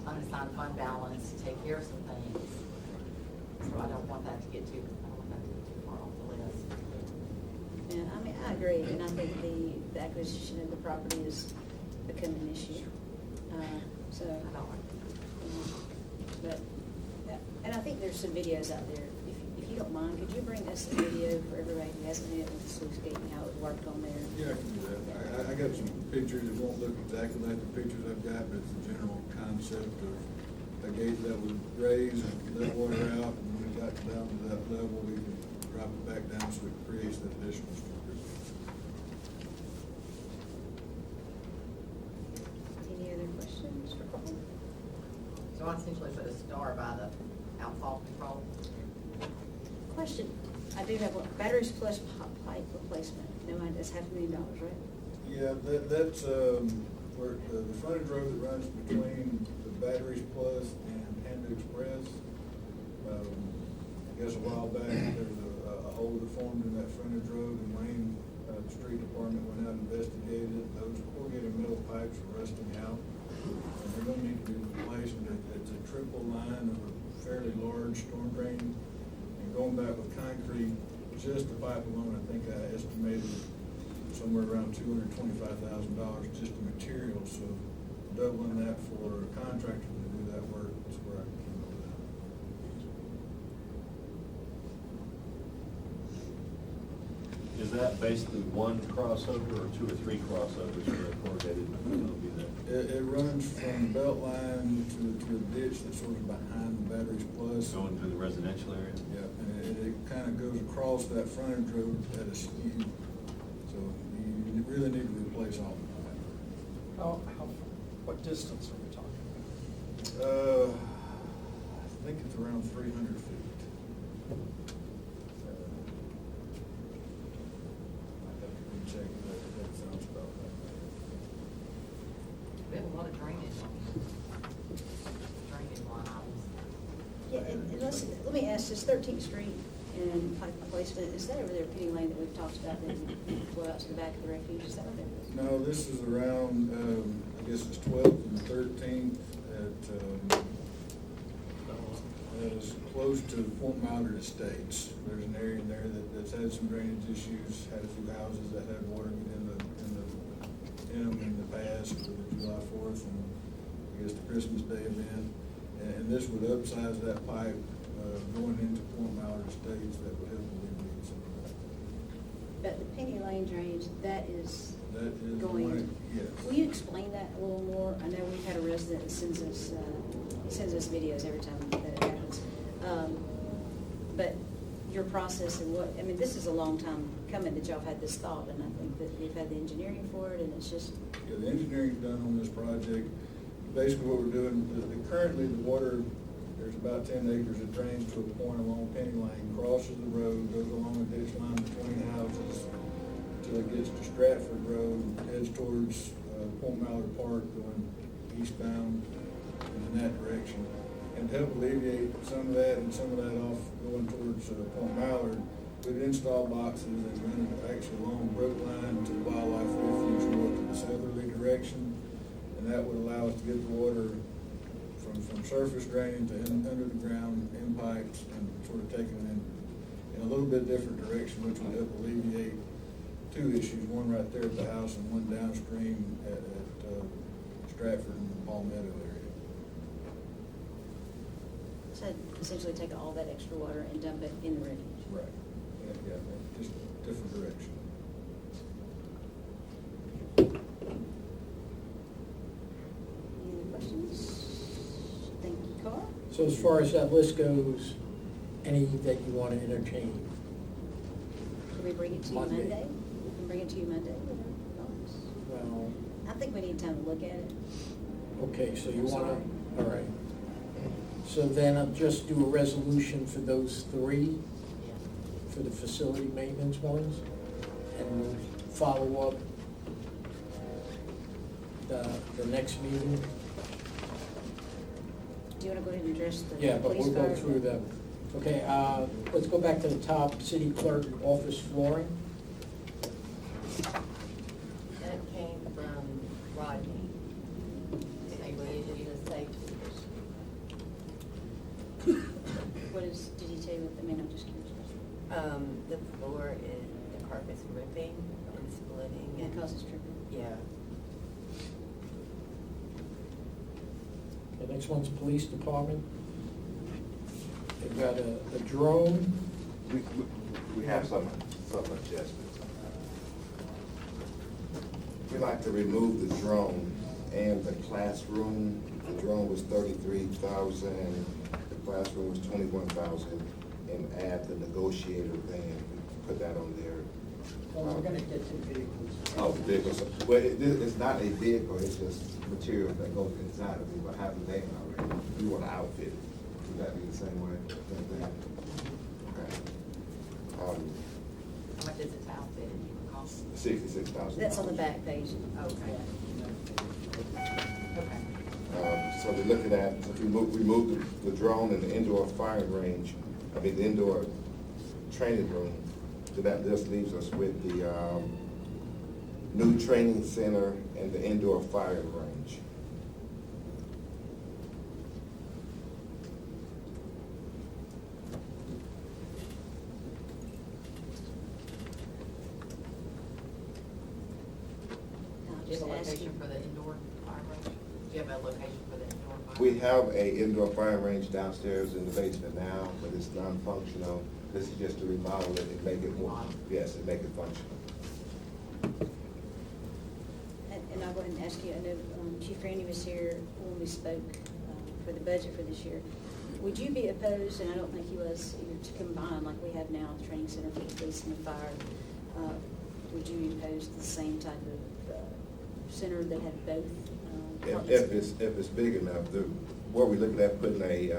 unassigned fund balance to take care of some things. So I don't want that to get too far off the list. and I mean, I agree, and I think the acquisition of the property is becoming an issue. So, I don't like but, and I think there's some videos out there. If you don't mind, could you bring us a video for everybody who hasn't been with the sluice gate and how it worked on there? Yeah, I can do that. I got some pictures, it won't look exactly like the pictures I've got, but it's the general concept of a gate that would raise and let water out, and when it got down to that level, we can drop it back down so it creates that additional storage. Any other questions for Carl? So I essentially put a star by the outfall control. Question, I do have one, batteries plus pipe replacement, no, that's $500,000, right? Yeah, that's, where the frontage road that runs between the Batteries Plus and Panda Express. I guess a while back, there was a hole that formed in that frontage road, and Wayne, the street department went out and investigated it. Those corrugated metal pipes are rusting out, and they're gonna need to be replaced. It's a triple line of a fairly large storm drain, and going back with concrete, just the pipe alone, I think I estimated somewhere around $225,000 just the material, so doubling that for a contractor to do that work is where I came up with that. Is that basically one crossover or 2 or 3 crossovers for the corrugated? It'll be there. It runs from the belt line to a ditch that's sort of behind the Batteries Plus. Going through the residential area? Yeah, and it kind of goes across that frontage road at a skew, so you really need to replace all of that. What distance are we talking? I think it's around 300 feet. I have to recheck that sounds about right. We have a lot of drainage line items. Yeah, and let me ask, this 13th Street and pipe replacement, is that over there Penny Lane that we've talked about, that flow out to the back of the refuge, is that what it is? No, this is around, I guess it's 12th and 13th it's close to Fort Mallard Estates. There's an area in there that's had some drainage issues, had a few houses that had water in them in the past, for the July 4th and I guess the Christmas Day event. And this would upsize that pipe, going into Fort Mallard Estates, that would help alleviate some of that. But the Penny Lane drainage, that is Going, going, yes. will you explain that a little more? I know we've had a resident that sends us videos every time that it happens. But your process and what, I mean, this is a long time coming that y'all had this thought, and I think that we've had the engineering for it, and it's just, Yeah, the engineering's done on this project. Basically what we're doing, currently the water, there's about 10 acres that drains to a point along Penny Lane, crosses the road, goes along a ditch line between houses until it gets to Stratford Road, heads towards Point Mallard Park, going eastbound in that direction. And to help alleviate some of that and some of that off going towards Point Mallard, we've installed boxes that run actually along Brookline to Wildlife Refuge north to the southerly direction. And that would allow us to get the water from surface drain to under the ground in pipes and sort of taking it in a little bit different direction, which would help alleviate 2 issues, one right there at the house and one downstream at Stratford and Palmetto area. so essentially take all that extra water and dump it in the refuge. Right. Yeah, just different direction. Any other questions? Thank you, Carl. So as far as that list goes, any that you want to entertain? Can we bring it to you Monday. Monday? We can bring it to you Monday, whatever you want. Well, I think we need time to look at it. okay, so you I'm want sorry. to, all right. So then I'll just do a resolution for those three, for the facility maintenance ones, and we'll follow up the next meeting. Do you want to go ahead and address the Yeah, but police we'll go fire? through them. Okay, let's go back to the top, city clerk office flooring. That came from Rodney. Say we issued a safety What is, did he tell you what, I mean, I'm just curious. The floor is, the carpet's ripping and splitting. And it causes tripping. Yeah. The next one's police department. They've got a drone. We have some adjustments. We like to remove the drone and the classroom. The drone was $33,000, the classroom was $21,000, and add the negotiator van, put that on there. Well, we're gonna get two vehicles. Oh, the vehicles, well, it's not a vehicle, it's just material that goes inside of it, but have the van already. We want to outfit it. Would that be the same way? Same thing? Okay. How much is it outfitted, you recall? $66,000. That's on the back page. Okay. Okay. So we're looking at, if we remove the drone and the indoor firing range, the indoor training room, so that just leaves us with the new training center and the indoor firing range. Do you have a location for the indoor fire range? Do you have a location for the indoor fire? We have a indoor firing range downstairs in the basement now, but it's non-functional. This is just to remodel it and make it more, yes, and make it functional. And I'll go ahead and ask you, I know Chief Randy was here when we spoke for the budget for this year. Would you be opposed, and I don't think he was, either to combine like we have now, the training center for the police and the fire, would you be opposed to the same type of center that had both? If it's big enough, where we're looking at putting a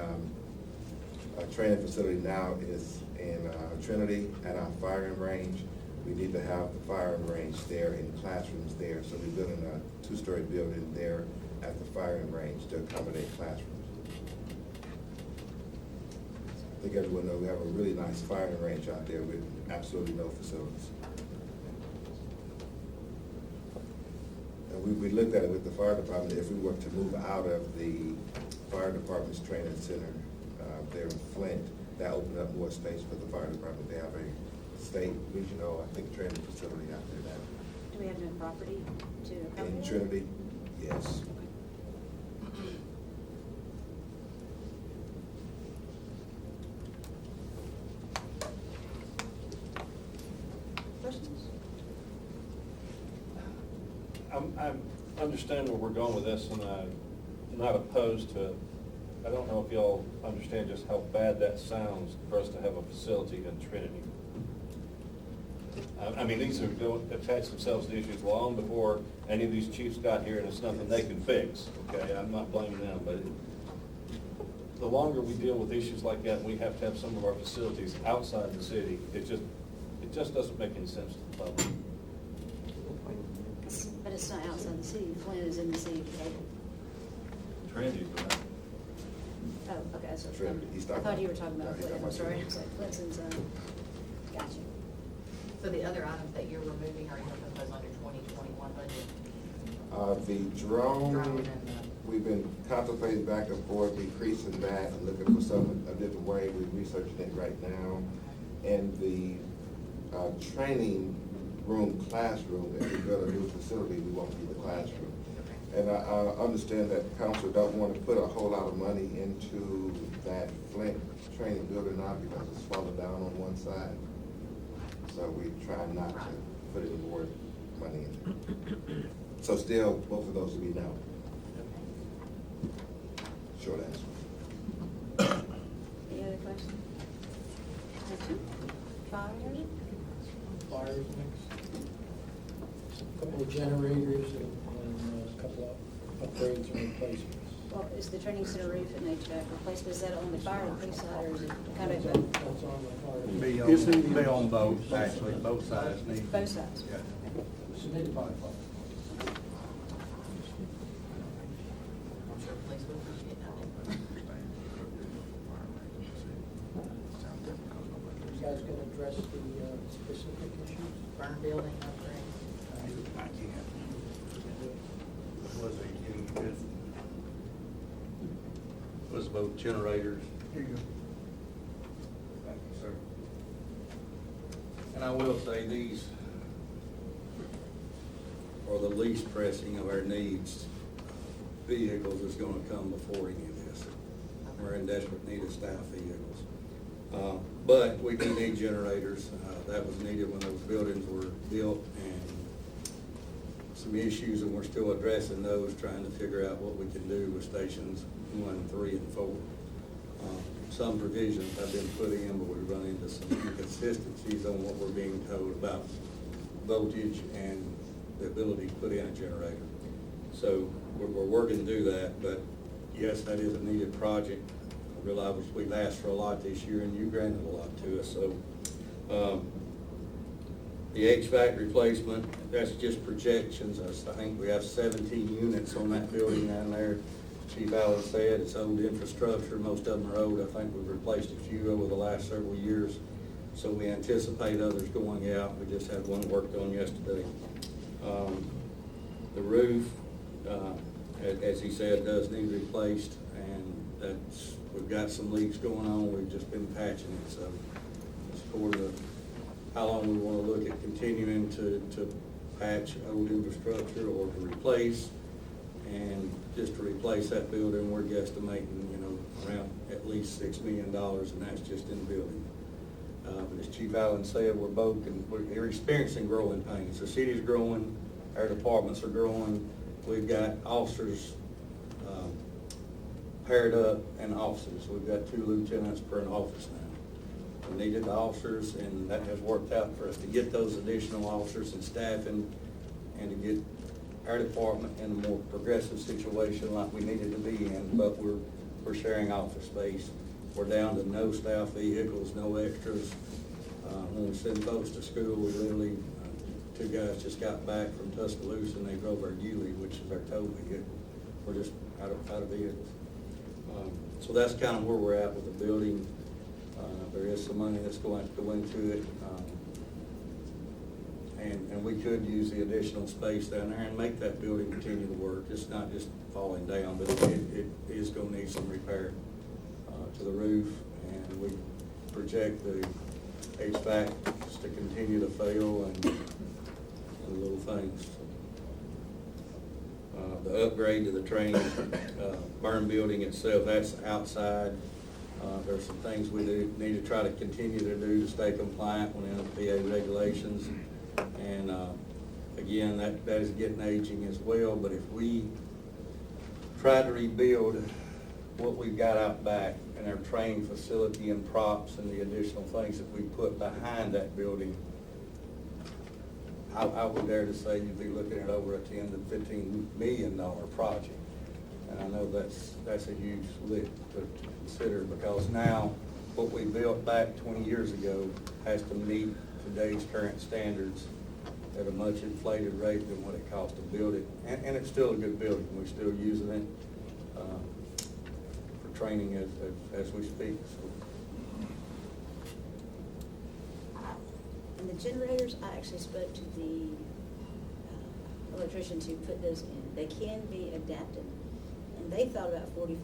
training facility now is in Trinity at our firing range. We need to have the firing range there and classrooms there. So we're building a 2-story building there at the firing range to accommodate classrooms. I think everyone knows we have a really nice firing range out there with absolutely no facilities. And we looked at it with the fire department, if we were to move out of the fire department's training center there in Flint, that opened up more space for the fire department. They have a state, regional, I think, training facility out there now. Do we have enough property to In accommodate? Trinity, yes. Questions? I'm understanding where we're going with this, and I'm not opposed to it. I don't know if y'all understand just how bad that sounds for us to have a facility in Trinity. I mean, these are attach themselves to issues long before any of these chiefs got here, and it's nothing they can fix, okay? I'm not blaming them, but the longer we deal with issues like that, and we have to have some of our facilities outside the city, it just doesn't make any sense to the public. But it's not outside the city. Flint is in the city of Cable. Trinity's right. Oh, okay, so. Trinity. He's I talking thought you were about- talking no, about he's Flint, talking I'm about sorry, I Trinity. was like, Flint's inside. Gotcha. So the other items that you're removing are going to put those under 2021 budget? The Drone drone, and the- we've been contemplating back and forth, decreasing that and looking for a different way. We're researching it right now. And the training room, classroom, if we build a new facility, we won't need the classroom. And I understand that council don't want to put a whole lot of money into that Flint training building now because it's falling down on one side. So we try not to put any more money in it. So still, both of those will be no. Short answer. Any other questions? fire. Fires next. A couple of generators and a couple of upgrades and replacements. Well, is the training center roof and HVAC replacement, is that on the fire and police side, or is it kind of That's on the fire. It's be on both, actually, both sides need. both sides? Yeah. Submitted by the fire. I'm sure police would appreciate that. You guys gonna address the specific issues? Burn building upgrade. I can't. Was it, was both generators. Here you go. Thank you, sir. And I will say these are the least pressing of our needs. Vehicles is gonna come before any of this. We're in desperate need of staff vehicles. But we do need generators. That was needed when those buildings were built, and some issues, and we're still addressing those, trying to figure out what we can do with stations 1, 3, and 4. Some provisions have been put in, but we run into some inconsistencies on what we're being told about voltage and the ability to put in a generator. So we're working to do that, but yes, that is a needed project. I realize we've asked for a lot this year, and you granted a lot to us, so. The HVAC replacement, that's just projections. I think we have 17 units on that building down there. Chief Allen said it's old infrastructure, most of them are old. I think we've replaced a few over the last several years. So we anticipate others going out. We just had one worked on yesterday. The roof, as he said, does need replaced, and we've got some leaks going on. We've just been patching it, so it's for how long we want to look at continuing to patch old infrastructure or to replace. And just to replace that building, we're guesstimating, around at least $6 million, and that's just in the building. But as Chief Allen said, we're experiencing growing pains. The city's growing, our departments are growing. We've got officers paired up and officers. We've got 2 lieutenants per an office now. We needed the officers, and that has worked out for us to get those additional officers and staffing, and to get our department in a more progressive situation like we needed to be in. But we're sharing office space. We're down to no staff vehicles, no extras. When we send folks to school, we literally, 2 guys just got back from Tuscaloosa, and they drove our Yulee, which is our tow vehicle. We're just out of vehicles. So that's kind of where we're at with the building. There is some money that's going to go into it. And we could use the additional space down there and make that building continue to work. It's not just falling down, but it is going to need some repair to the roof. And we project the HVAC to continue to fail and little things. The upgrade to the train burn building itself, that's outside. There's some things we need to try to continue to do to stay compliant with NFPA regulations. And again, that is getting aging as well. But if we try to rebuild what we've got out back and our training facility and props and the additional things that we put behind that building, I would dare to say you'd be looking at over a $10 to $15 million project. And I know that's a huge lift to consider, because now what we built back 20 years ago has to meet today's current standards at a much inflated rate than what it cost to build it. And it's still a good building. We're still using it for training as we speak. So. And the generators, I actually spoke to the electricians who put those in. They can be adapted. And they thought about $45,000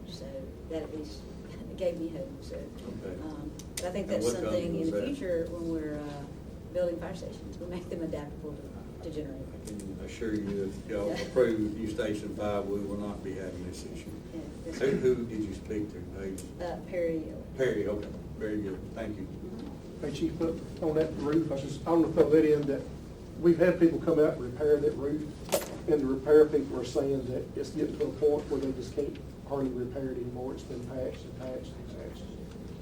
each, so that at least gave me hope. So, Okay. but I think And that's what something company in was the that? future when we're building fire stations, we make them adaptable to generate. I can assure you, if y'all approve New Station 5, we will not be having this issue. Yeah, that's Who did you speak to? Perry. Perry, okay, very good, thank you. Hey, Chief, on that roof, I don't know if they'll let in that, we've had people come out and repair that roof, and the repair people are saying that it's getting to a point where they just can't hardly repair it anymore. It's been patched and patched and patched.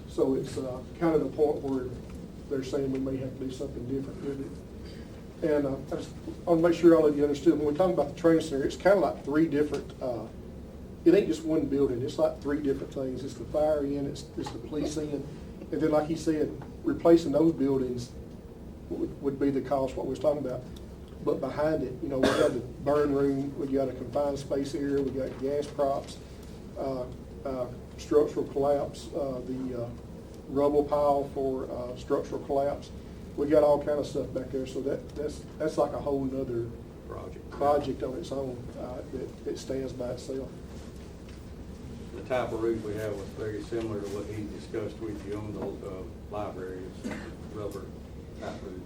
So it's kind of the point where they're saying we may have to do something different with it. And I just want to make sure all of you understood, when we talk about the training center, it's kind of like three different, it ain't just one building, it's like three different things. It's the fire end, it's the police end, and then like he said, replacing those buildings would be the cost, what we was talking about. But behind it, we got the burn room, we got a confined space area, we got gas props, structural collapse, the rubble pile for structural collapse. We got all kind of stuff back there, so that's like a whole nother project on its own, that stands by itself. The type of roof we have was very similar to what he discussed with you on the library, it's rubber type roof.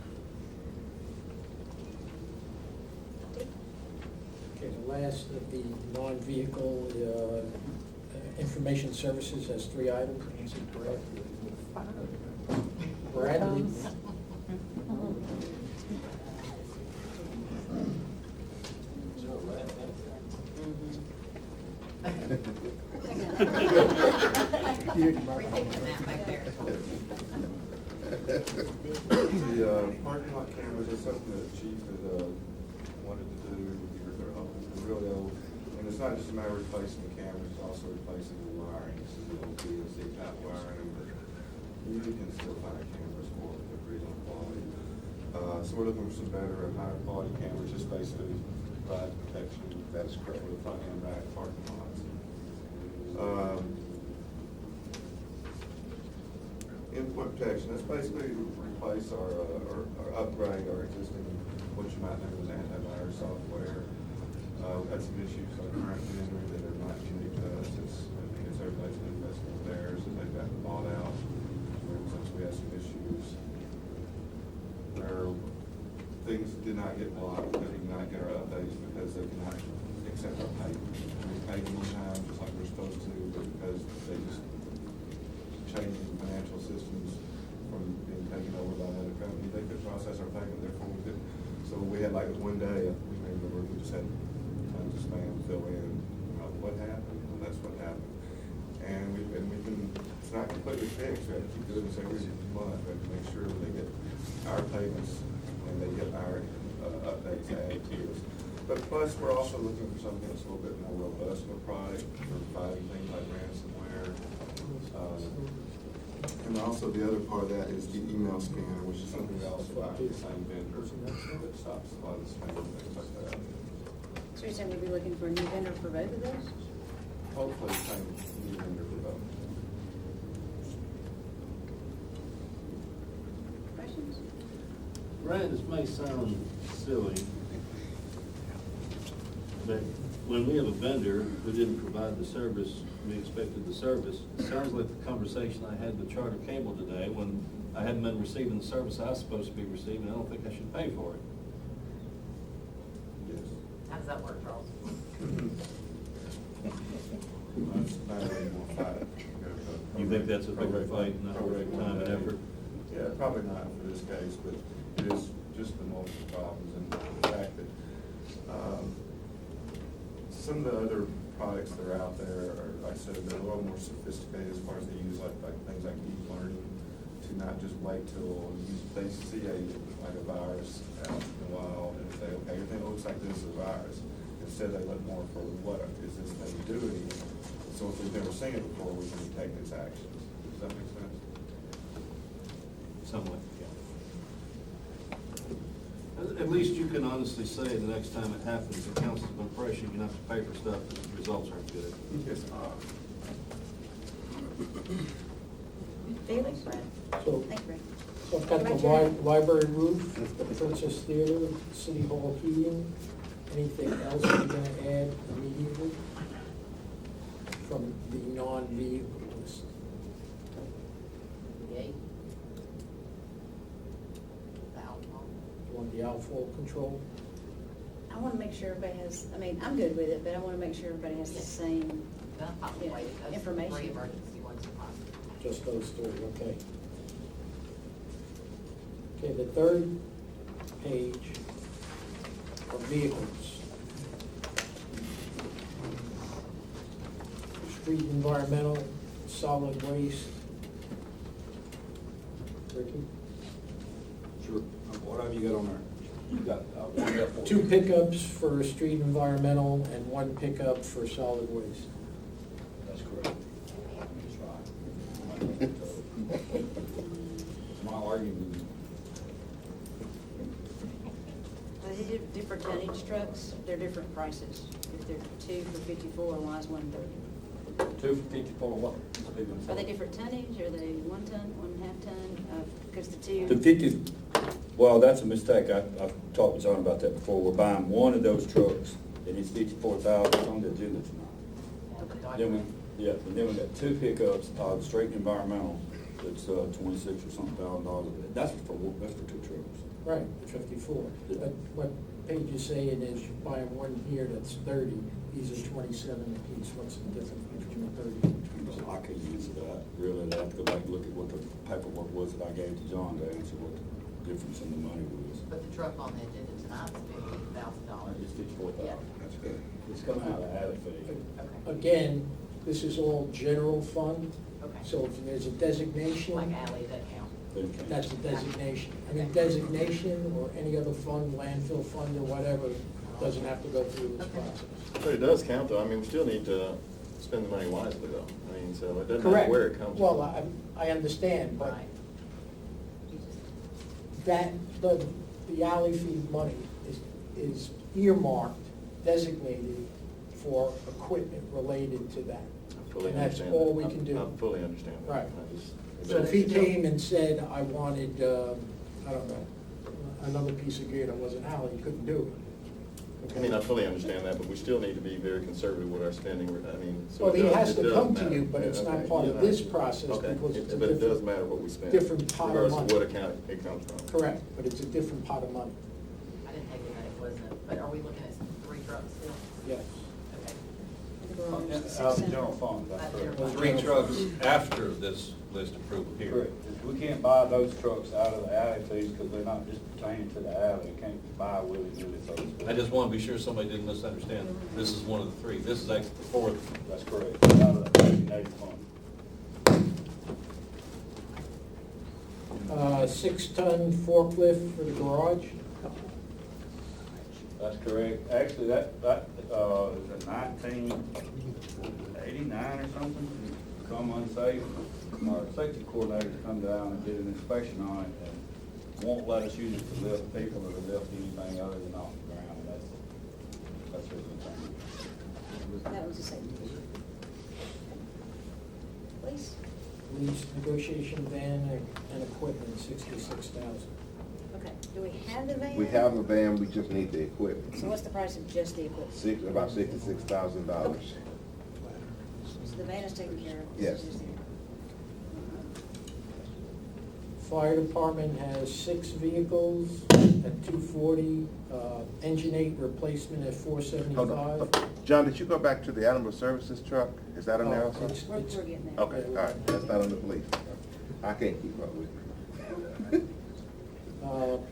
Okay, the last of the non-vehicle information services has 3 items. Nancy, Bradley. The parking lot cameras is something that the chief had wanted to do. They're really old, and it's not just a matter of replacing the cameras, it's also replacing the wiring. This is the old PLC type wiring, but you can still find cameras for reasonable quality. So we're looking for some better and higher quality cameras, just basically provide protection. That's correct. For the front and back parking lots. Endpoint protection, that's basically replace or upgrade our existing, what you might know as antivirus software. We've had some issues on the current vendor that are not unique to us. I think it's everybody's been investing in theirs, and they've gotten bought out. Since we had some issues where things did not get blocked, they did not get our updates because they cannot accept our payment. We paid them on time, just like we're supposed to, but because they just changing financial systems from being taken over by another company, they could process our payment, therefore we could. So we had like one day, we remember we just had tons of spam fill in, what happened, and that's what happened. And we've been, it's not completely fixed, we have to keep doing this every month, we have to make sure that they get our payments and they get our updates added to us. But plus, we're also looking for something that's a little bit more robust of a product for fighting things like ransomware. And also the other part of that is the email scanner, which is something we also buy from the same vendor that stops a lot of the spam and things like that. So you're saying we'd be looking for a new vendor for both of those? Hopefully, the same new vendor for both. Questions? Brad, this may sound silly, but when we have a vendor who didn't provide the service we expected the service, it sounds like the conversation I had with Charter Cable today, when I hadn't been receiving the service I was supposed to be receiving, I don't think I should pay for it. Yes. How does that work, Charles? You think that's a bigger fight, not a great time and effort? Yeah, probably not for this case, but it is just the multiple problems and the fact that some of the other products that are out there are, like I said, they're a little more sophisticated as far as they use like things like deep learning to not just wait till they see like a virus out in the wild and say, okay, everything looks like this is a virus. Instead, they look more for what is this thing doing. So if we've never seen it before, we can take its actions. Does that make sense? Somewhat, yeah. At least you can honestly say the next time it happens, the council's going to pressure you not to pay for stuff if the results aren't good. Yes. Felix? So, Thank you, Brad. so I've got the library roof, the Princess Theater, City Hall heating. Anything else you're gonna add immediately from the non-vehicle list? Yay. You want the outfall control? I want to make sure everybody has, I mean, I'm good with it, but I want to make sure everybody has the same information. Three emergency ones are possible. Just those three, okay. Okay, the third page of vehicles. Street environmental, solid waste. Ricky? What have you got on there? You got one F4. 2 pickups for street environmental and 1 pickup for solid waste. That's correct. That's right. My argument. They do different tonnage trucks, they're different prices. If they're 2 for 54, why is 1 30? 2 for 54, what? Are they different tonnage, are they 1 ton, 1.5 ton? Because the 2. The 50, well, that's a mistake. I've talked with John about that before. We're buying one of those trucks, and it's 54,000, it's on the agenda tonight. Then and then we got 2 pickups, straight environmental, that's 26 or something $1,000. That's for 2 trucks. Right, 54. But what Paige is saying is you're buying one here that's 30, these are 27 apiece. What's the difference between 30 and 27? I can't answer that, really. I'd have to go back and look at what the paperwork was that I gave to John to answer what the difference in the money was. But the truck on the agenda tonight is $50,000. It's 54,000. Yeah. That's good. It's coming out of the alley fee. Again, this is all general fund, Okay. so if there's a designation. Like alley, that count. That's a designation. Any designation or any other fund, landfill fund or whatever, doesn't have to go through this process. But it does count, though. I mean, we still need to spend the money wisely, though. I mean, so it doesn't matter Correct. where it comes from. Well, I understand, but Right. that, the alley fee money is earmarked, designated for equipment related to that. I fully And that's understand all that. we can do. I fully understand that. Right. I just- So if he came and said, I wanted, I don't know, another piece of gear that wasn't alley, he couldn't do it. I mean, I fully understand that, but we still need to be very conservative with our spending. I mean, so Well, it he does- has it to does come to matter. you, but it's Yeah, not okay, part yeah, of I- this process okay. because it's a But it does different- matter what we spend. different pot of Regardless of money. what account it comes from. Correct, but it's a different pot of money. I didn't think that it wasn't, but are we looking at 3 trucks still? Yes. Okay. The garage, the six Out of the ton. general fund, that's correct. General fund. 3 trucks after this list approval here. Correct. We can't buy those trucks out of the alley fees because they're not just pertaining to the alley. You can't buy willy-nilly, so to speak. I just want to be sure somebody didn't misunderstand. This is one of the 3. This is actually the 4th. That's correct, out of the 1980 fund. 6-ton forklift for the garage. That's correct. Actually, that is a 1989 or something, come unsafe. Our safety coordinator come down and did an inspection on it and won't let us use it to lift people or to lift anything other than off the ground. And that's his concern. That was a safety issue. Please? Lease negotiation van and equipment, 66,000. Okay, do we have the van? We have a van, we just need the equipment. So what's the price of just the equipment? About $66,000. So the van is taken care of? Yes. It's just the- Fire department has 6 vehicles at $240, engine 8 replacement at Hold $475. on. John, did you go back to the animal services truck? Is that in there Oh, also? it's- We're getting there. Okay, all right, that's not on the police. I can't keep up with you.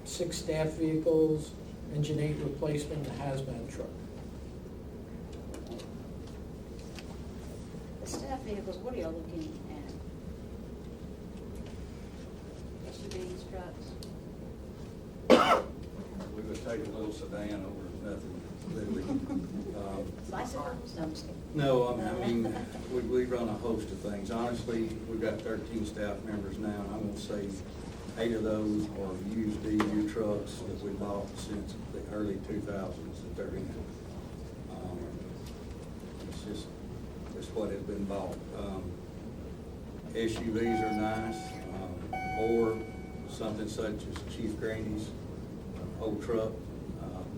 6 staff vehicles, engine 8 replacement, and a hazmat truck. The staff vehicles, what are y'all looking at? SUVs, trucks? We would take a little sedan over nothing, literally. Bicycles? No, I'm just kidding. No, I mean, we run a host of things. Honestly, we've got 13 staff members now, and I'm gonna say 8 of those are used DU trucks that we bought since the early 2000s that they're in. It's what has been bought. SUVs are nice, or something such as Chief Grandy's old truck,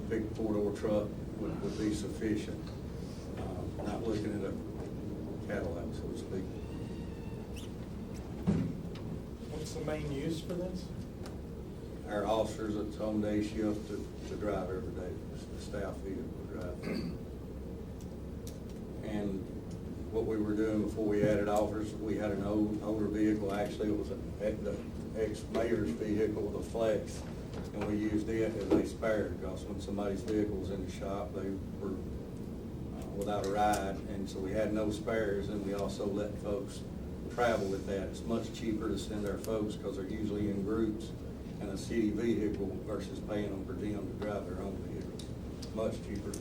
big 4-door truck would be sufficient. Not looking at a Cadillac, so to speak. What's the main use for this? Our officers that's on day shift to drive every day, the staff vehicle to drive. And what we were doing before we added officers, we had an older vehicle, actually it was the ex-mayor's vehicle with a flex, and we used it as a spare, because when somebody's vehicle was in the shop, they were without a ride, and so we had no spares, and we also let folks travel with that. It's much cheaper to send our folks, because they're usually in groups, in a city vehicle versus paying them per diem to drive their own vehicle. Much cheaper.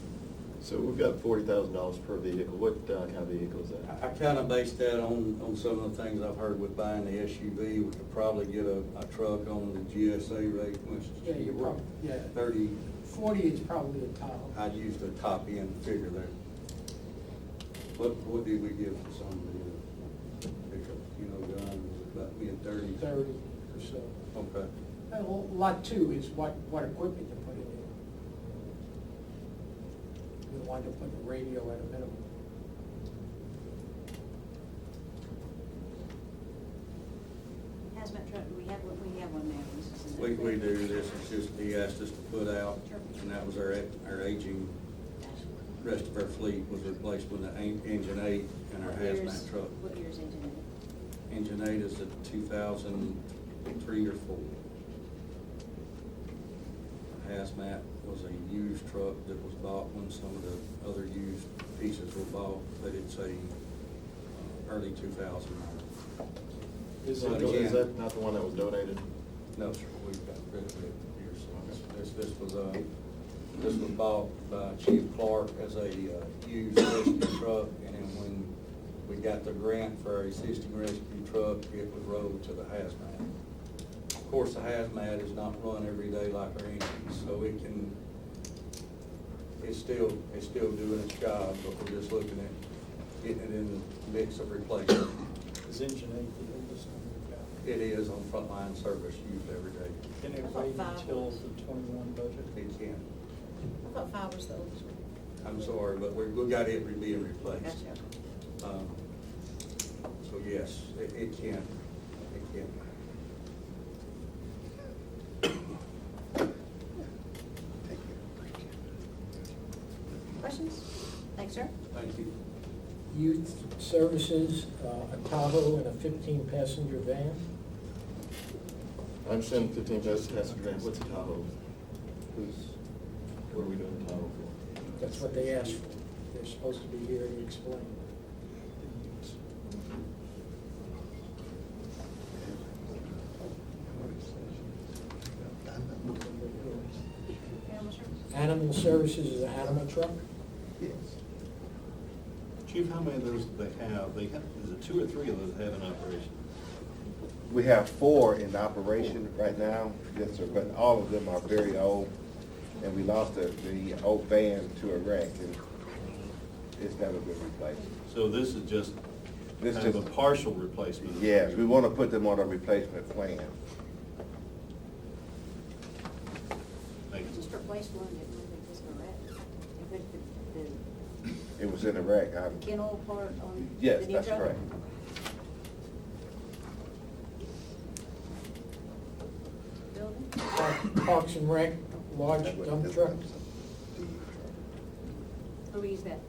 So we've got $40,000 per vehicle. What kind of vehicle is that? I kind of based that on some of the things I've heard with buying the SUV. We could probably get a truck on the GSA rate, which Yeah, you're is probably, yeah. 30. 40 is probably the top. I'd use the top end figure there. What did we give for some of the pickups? You know, John, was it about mid-30s? 30 or so. Okay. And lot two is what equipment you put in it. You wind up putting a radio at a minimum. Hazmat truck, we have one now. This is in the- We do this, it's just, he asked us to put out, and that was our aging, rest of our fleet was replaced with the Engine 8 and our What year's- hazmat truck. What year's Engine 8? Engine 8 is a 2003 or 4. Hazmat was a used truck that was bought when some of the other used pieces were bought, but it's a early 2000 model. Is But that again- not the one that was donated? No, sir, we've got rid of it here, so this was bought by Chief Clark as a used rescue truck, and then when we got the grant for our existing rescue truck, it was rolled to the hazmat. Of course, the hazmat is not run every day like our engines, so it's still doing its job, but we're just looking at getting it in the mix of replacement. Is Engine 8 the oldest one we've got? It is on frontline service used every day. Can it I thought wait five until was. the 21 budget? It can. I thought 5 was the oldest one. I'm sorry, but we got it being replaced. Gotcha. So yes, it can. Questions? Thanks, sir. Thank you. Youth Services, a Tahoe and a 15-passenger van. I understand 15 passenger van. What's a Tahoe? What are we doing a Tahoe for? That's what they asked for. They're supposed to be here to explain. Animal Services is an animal truck? Yes. Chief, how many of those do they have? Is it 2 or 3 of those have in operation? We have 4 in operation right now, yes, sir, but all of them are very old, and we lost the old van to a wreck, and it's never been replaced. So this is just This kind of a just- partial replacement? Yes, we want to put them on a replacement plan. Thank you. Just replace one that maybe just a wreck. And put the It was in a wreck. kennel part on the Yes, new that's truck? correct. Building? Parks and Rec, large dump truck. Who we use that?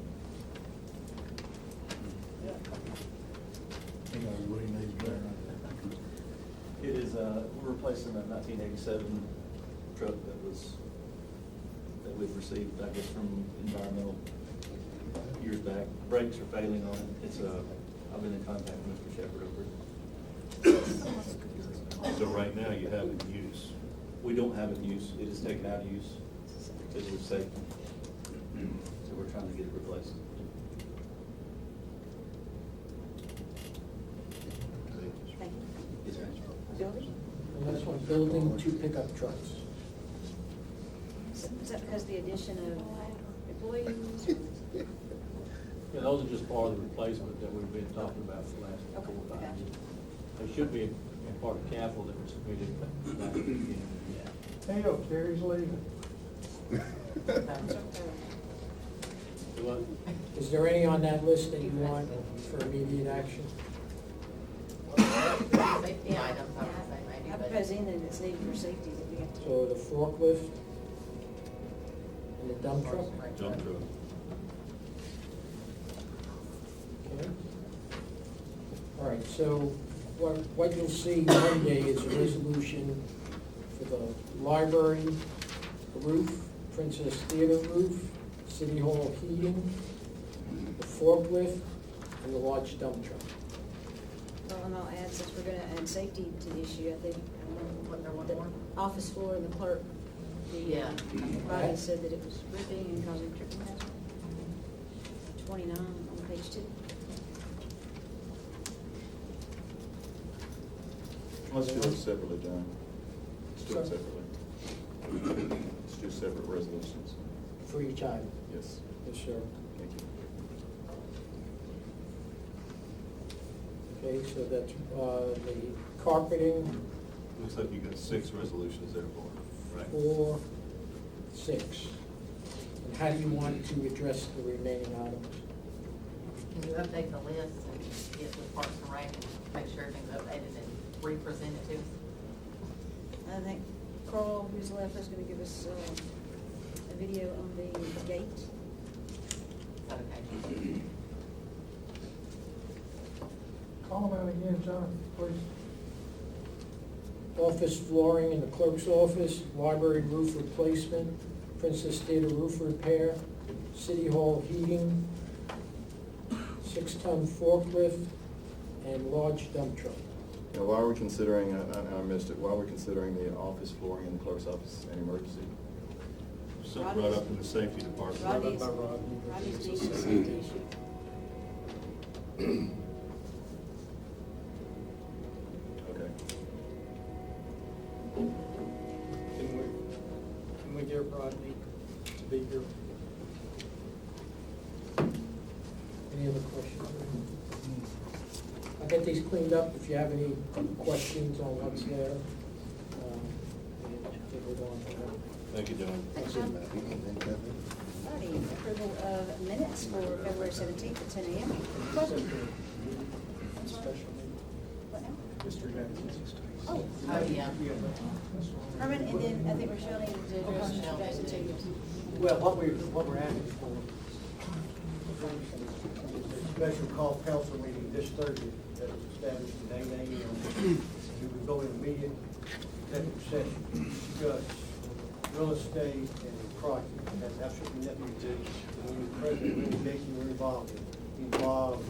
It is, we're replacing a 1987 truck that we've received, I guess, from environmental years back. Brakes are failing on it. I've been in contact with Mr. Shepherd over it. So right now you have it in use. We don't have it in use. It is taken out of use because it's safe. So we're trying to get it replaced. Thank you. Yes, ma'am. Building? And this one, building 2 pickup trucks. Is that because of the addition of employees? Yeah, those are just part of the replacement that we've been talking about for the last 4 or 5 gotcha. years. They should be in part of capital that was submitted back at the beginning of the year. Hey, oh, Terry's leaving. Do what? Is there any on that list that you want for immediate action? Safety items, I would say maybe. I but- propose anything that's needed for safety that we have to. So the forklift and the dump truck? Dump truck. Okay. All right, so what you'll see Monday is a resolution for the library roof, Princess Theater roof, City Hall heating, the forklift, and the large dump truck. Well, and I'll add, since we're gonna add safety to the issue, I think, the office floor and the clerk, Yeah. Rodney said that it was ripping and causing tripping hazard. 29 on page 2. Let's do it separately, John. Let's do it separately. Let's do separate resolutions. For each item? Yes. Yes, sir. Thank you. Okay, so that's the carpeting, Looks like you got 6 resolutions there for it, right? 4, 6. And how do you want to address the remaining items? Can you update the list and get with Parks and Rec and make sure everything's updated and re-present it to us? I think Carl, who's left, is gonna give us a video on the gate. Is that okay? Call them out again, John, please. Office flooring in the clerk's office, library roof replacement, Princess Theater roof repair, City Hall heating, 6-ton forklift, and large dump truck. Now, why are we considering, I missed it, why are we considering the office flooring in the clerk's office an emergency? Something brought up in the safety department. Rodney's needs a safety issue. Okay. Can we get Rodney to be here? Any other questions? I'll get these cleaned up if you have any questions on what's there. And we'll go on from there. Thank you, John. Thanks, John. Alrighty, approval of minutes for February 17th at 10 a.m. Question? What now? Oh, Oh, yeah. Herman, and then I think Rochelle needed to address Mr. Jackson too. Well, what we're asking for is a special call council meeting this Thursday that was established at 8 a.m. We would go in immediate executive session to discuss real estate and project. It has absolutely nothing to do with the president, litigation we're involved in. Involves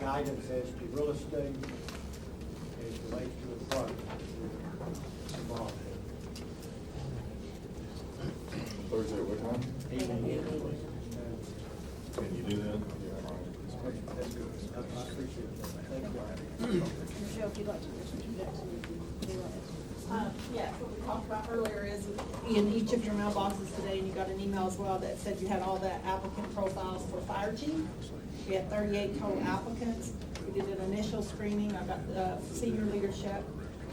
guidance as to real estate as it relates to the project we're involved in. Thursday at what time? 8 a.m. Can you do that? That's good. I appreciate that. Thank you. Rochelle, if you'd like to address Mr. Jackson, you can do that. Yes, what we talked about earlier is in each of your mailboxes today, and you got an email as well that said you had all the applicant profiles for fire chief. We had 38 total applicants. We did an initial screening. I got the senior leadership,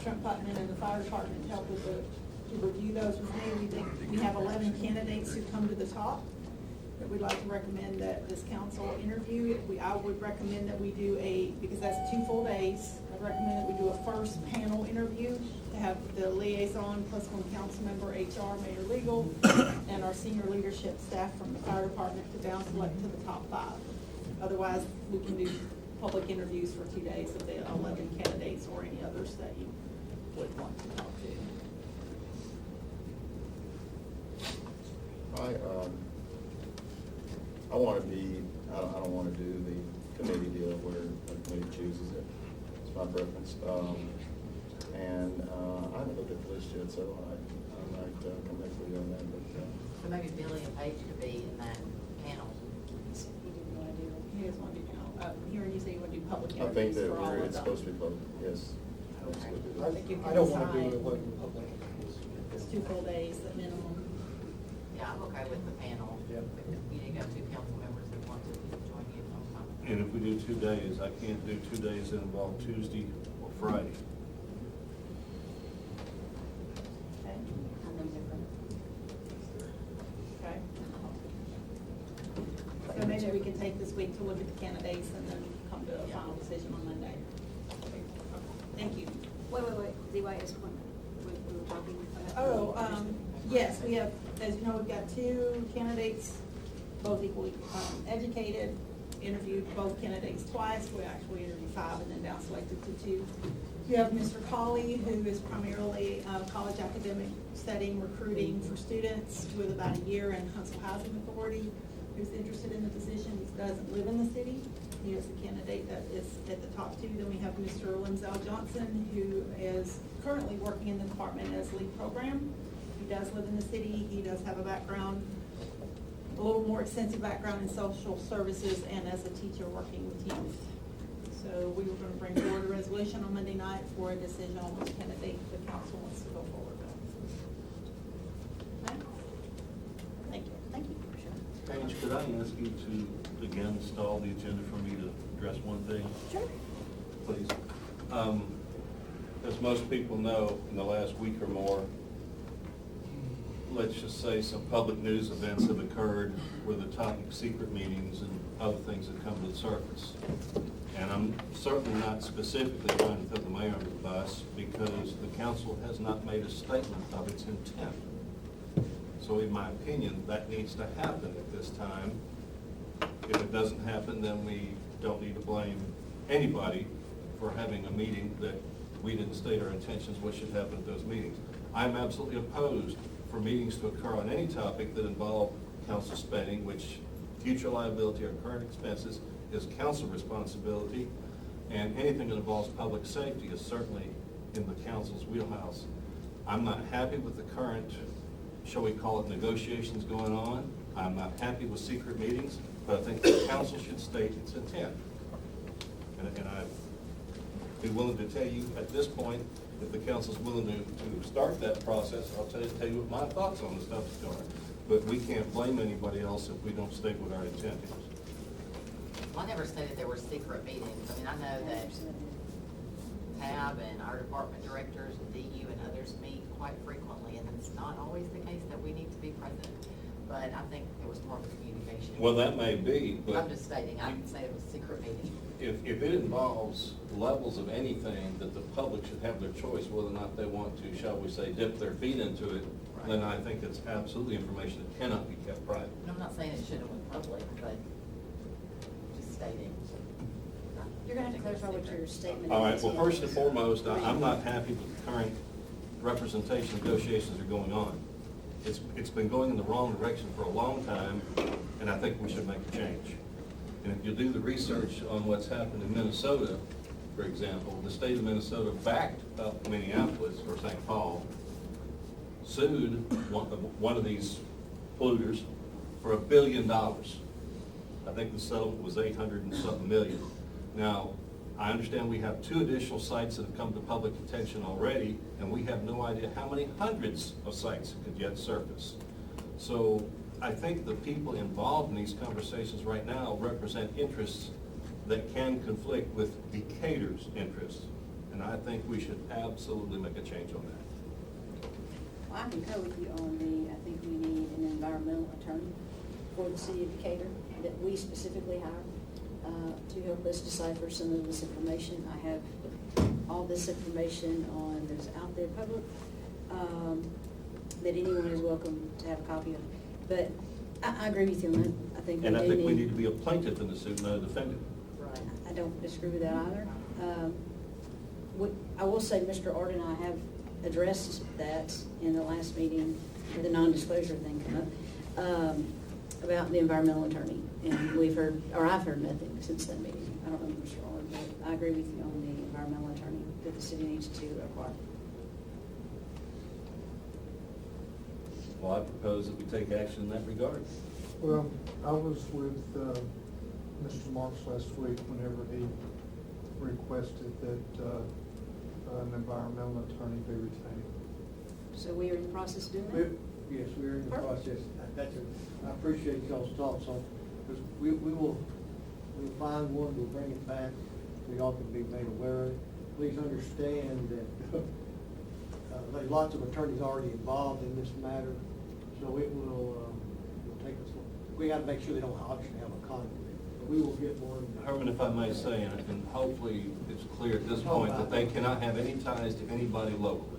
Trent Putman, and the fire department to help with to review those with me. We think we have 11 candidates who come to the top that we'd like to recommend that this council interview. I would recommend that we do because that's 2 full days, I'd recommend that we do a first panel interview to have the liaison plus 1 council member, HR, mayor, legal, and our senior leadership staff from the fire department to down select to the top 5. Otherwise, we can do public interviews for 2 days of the 11 candidates or any others that you would want to talk to. I want to be, I don't want to do the committee deal where the committee chooses it. It's my preference. And I haven't looked at the list yet, so I might come back with you on that, but. So maybe Billy and Paige could be in that panel. He doesn't want to do panel. Here you say you want to do public I think interviews that for all of them. it's supposed to be public, yes. Okay. I think you can I don't want to decide. do it wasn't public. It's 2 full days at minimum. Yeah, I'm okay with the panel. Yep. You need to have 2 council members that want to join you on time. And if we do 2 days, I can't do 2 days that involve Tuesday or Friday. Okay. Okay. So maybe we can take this week to look at the candidates and then come to a final decision on Monday. Thank you. Wait, DYS appointment. We were talking about. Oh, yes, we have, as you know, we've got 2 candidates, both equally educated, interviewed both candidates twice. We actually interviewed 5 and then down selected to 2. You have Mr. Colley, who is primarily college academic setting recruiting for students with about a year in Huntsville Housing Authority, who's interested in the position. He doesn't live in the city. He is the candidate that is at the top two. Then we have Mr. Linzel Johnson, who is currently working in the department as lead program. He does live in the city. He does have a background, a little more extensive background in social services and as a teacher working with youth. So we were gonna bring forward a resolution on Monday night for a decision on which candidate the council wants to go forward with. Okay? Thank you. Thank you, Commissioner. Paige, could I ask you to again stall the agenda for me to address one thing? Sure. Please. As most people know, in the last week or more, let's just say some public news events have occurred where the topic secret meetings and other things have come to the surface. And I'm certainly not specifically trying to throw the mayor under the bus because the council has not made a statement of its intent. So in my opinion, that needs to happen at this time. If it doesn't happen, then we don't need to blame anybody for having a meeting that we didn't state our intentions what should happen at those meetings. I'm absolutely opposed for meetings to occur on any topic that involve council spending, which future liability or current expenses is council responsibility, and anything that involves public safety is certainly in the council's wheelhouse. I'm not happy with the current, shall we call it, negotiations going on. I'm not happy with secret meetings, but I think the council should state its intent. And I'd be willing to tell you at this point, if the council's willing to start that process, I'll tell you what my thoughts on the stuff are. But we can't blame anybody else if we don't state what our intent is. Well, I never stated there were secret meetings. I mean, I know that Tab and our department directors and DU and others meet quite frequently, and it's not always the case that we need to be present. But I think it was more of a communication. Well, that may be, but. I'm just stating, I didn't say it was a secret meeting. If it involves levels of anything that the public should have their choice whether or not they want to, shall we say, dip their feet into it, then I think it's absolutely information that cannot be kept private. And I'm not saying it shouldn't went public, but just stating. You're gonna have to clarify what your statement is. All right, well, first and foremost, I'm not happy with the current representation negotiations are going on. It's been going in the wrong direction for a long time, and I think we should make a change. And if you do the research on what's happened in Minnesota, for example, the state of Minnesota backed up Minneapolis or St. Paul, sued one of these polluters for $1 billion. I think the settlement was 800 and something million. Now, I understand we have 2 additional sites that have come to public attention already, and we have no idea how many hundreds of sites could yet surface. So I think the people involved in these conversations right now represent interests that can conflict with Decatur's interests. And I think we should absolutely make a change on that. Well, I concur with you on I think we need an environmental attorney for the city of Decatur that we specifically hired to help us decipher some of this information. I have all this information that's out there public, that anyone is welcome to have a copy of. But I agree with you on that. I think And I think we need to be a plaintiff in the suit, not a defendant. Right. I don't disagree with that either. I will say Mr. Ard and I have addressed that in the last meeting, where the non-disclosure thing came up, about the environmental attorney. And I've heard nothing since that meeting. I don't know Mr. Ard, but I agree with you on the environmental attorney that the city needs to acquire. Well, I propose that we take action in that regard. Well, I was with Mr. Marks last week whenever he requested that an environmental attorney be retained. So we are in the process of doing that? Yes, we are in the Perfect. process. I appreciate y'all's thoughts on, because we'll find one, we'll bring it back, we all can be made aware of it. Please understand that there's lots of attorneys already involved in this matter, so it will take us, we gotta make sure they don't obviously have a conflict. But we will get one. Herman, if I may say, and hopefully it's clear at this point, that they cannot have any ties to anybody locally.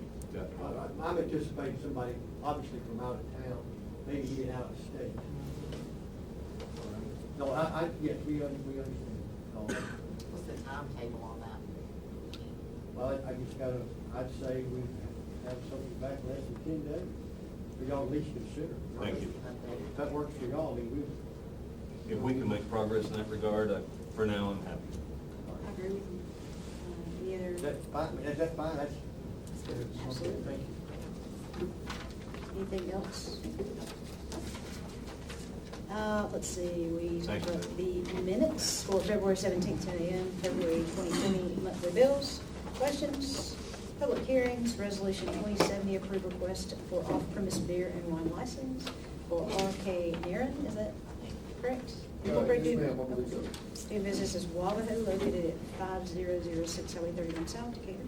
I'm anticipating somebody, obviously from out of town, maybe even out of state. No, yes, we understand. What's the timetable on that? Well, I'd say we have something back less than 10 days, for y'all at least consider. Thank you. If that works for y'all, I mean, If we can make progress in that regard, For now, I'm happy. I agree with you. Any other? That's fine, that's fine, that's. Absolutely. Thank you. Anything else? Let's see, we Thank talked you. about the minutes for February 17th, 10 a.m., February 2020 monthly bills. Questions? Public hearings, resolution 2070, approve request for off-premise beer and wine license for RK Naren, is that correct? Incorporated? Yes, ma'am, I believe so. Doing business is Wabahoe, located at 5006 Highway 31 South, Decatur.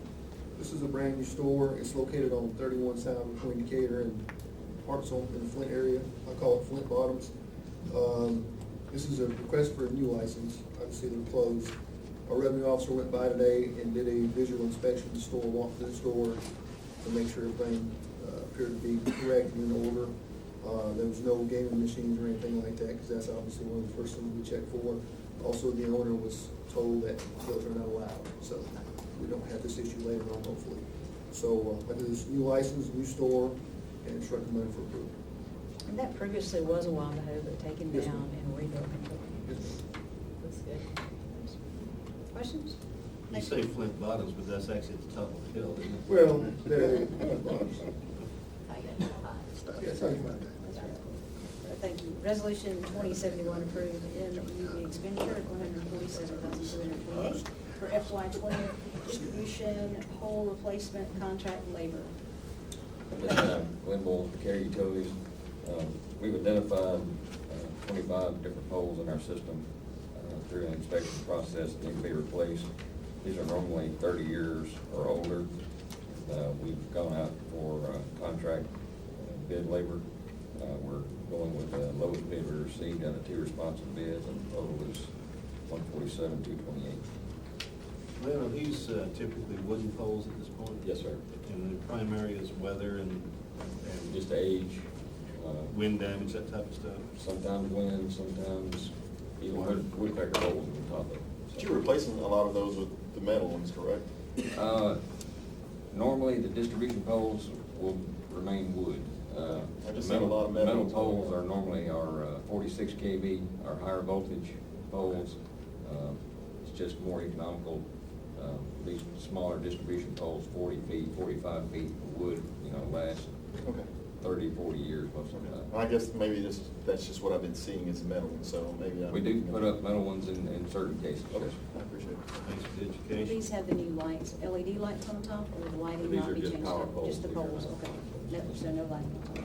This is a brand new store. It's located on 31 South between Decatur and Hartselle in the Flint area. I call it Flint Bottoms. This is a request for a new license. Obviously, they're closed. Our revenue officer went by today and did a visual inspection of the store, walked through the store to make sure everything appeared to be correct and in order. There was no gaming machines or anything like that, because that's obviously one of the first things we check for. Also, the owner was told that those are not allowed, so we don't have this issue later on, hopefully. So, this new license, new store, and it's recommended for approval. And that previously was a Wabahoe, but taken Yes, down ma'am. and rebuilt. Yes, ma'am. That's good. Questions? You say Flint Bottoms, but that's actually at the top of the hill, isn't it? Well, they're, That's right. Thank you. Resolution 2071 approved MUB expenditure of $147,228 for FY20 distribution pole replacement contract labor. This time, Glen Boyle, Decatur Utilities, we've identified 25 different poles in our system through an inspection process that need to be replaced. These are normally 30 years or older. We've gone out for contract bid labor. We're going with the lowest bid we received out of 2 responsive bids, and the total is $147,228. Lynn, are these typically wooden poles at this point? Yes, sir. And the primary is weather and Just age. wind damage, that type of stuff? Sometimes wind, sometimes even woodpecker holes on top of it. But you're replacing a lot of those with the metal ones, correct? Normally, the distribution poles will remain wood. I just seen a lot of metal. Metal poles are normally our 46 kV, our higher voltage poles. It's just more economical. These smaller distribution poles, 40 feet, 45 feet of wood, last Okay. 30, 40 years most of the time. I guess maybe that's just what I've been seeing is metal, so maybe I'm. We do put up metal ones in certain cases. Okay, I appreciate it. Thanks for the Will education. these have the new lights, LED lights on top, or will the lighting These not are be just changed? power poles. Just the These are poles, not. okay. No, so no lighting on top.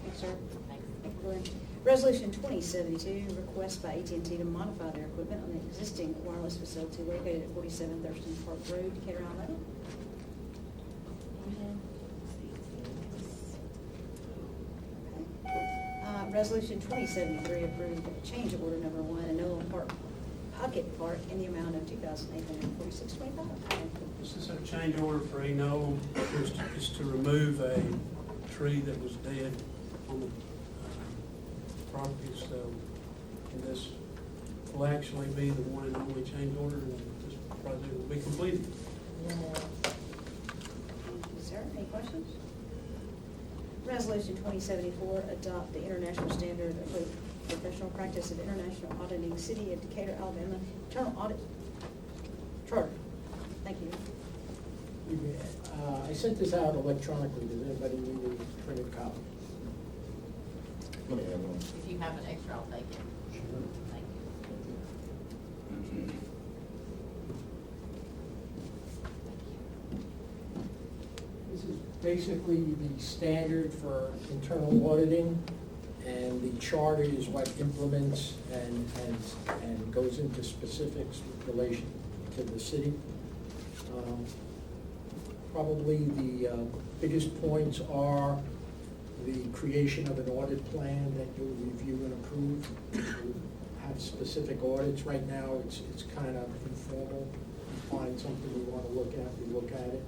Thanks, sir. Thank you, Glenn. Resolution 2072, request by AT&T to modify their equipment on the existing wireless facility located at 47 Thurston Park Road, Decatur, Alabama. Resolution 2073, approved change order number 1, a Nolan Park Pocket Park in the amount of $2,846.25. This is a change order for Eno, is to remove a tree that was dead on the property, so this will actually be the one and only change order, and this project will be completed. Thank you, sir. Any questions? Resolution 2074, adopt the international standard of professional practice of international auditing, City of Decatur, Alabama, internal audit charter. Thank you. I sent this out electronically. Does anybody need a printed copy? Let me have one. If you have an extra, I'll take it. Thank you. This is basically the standard for internal auditing, and the charter is what implements and goes into specifics with relation to the city. Probably the biggest points are the creation of an audit plan that you'll review and approve. We have specific audits. Right now, it's kind of informal. We find something we want to look at, we look at it.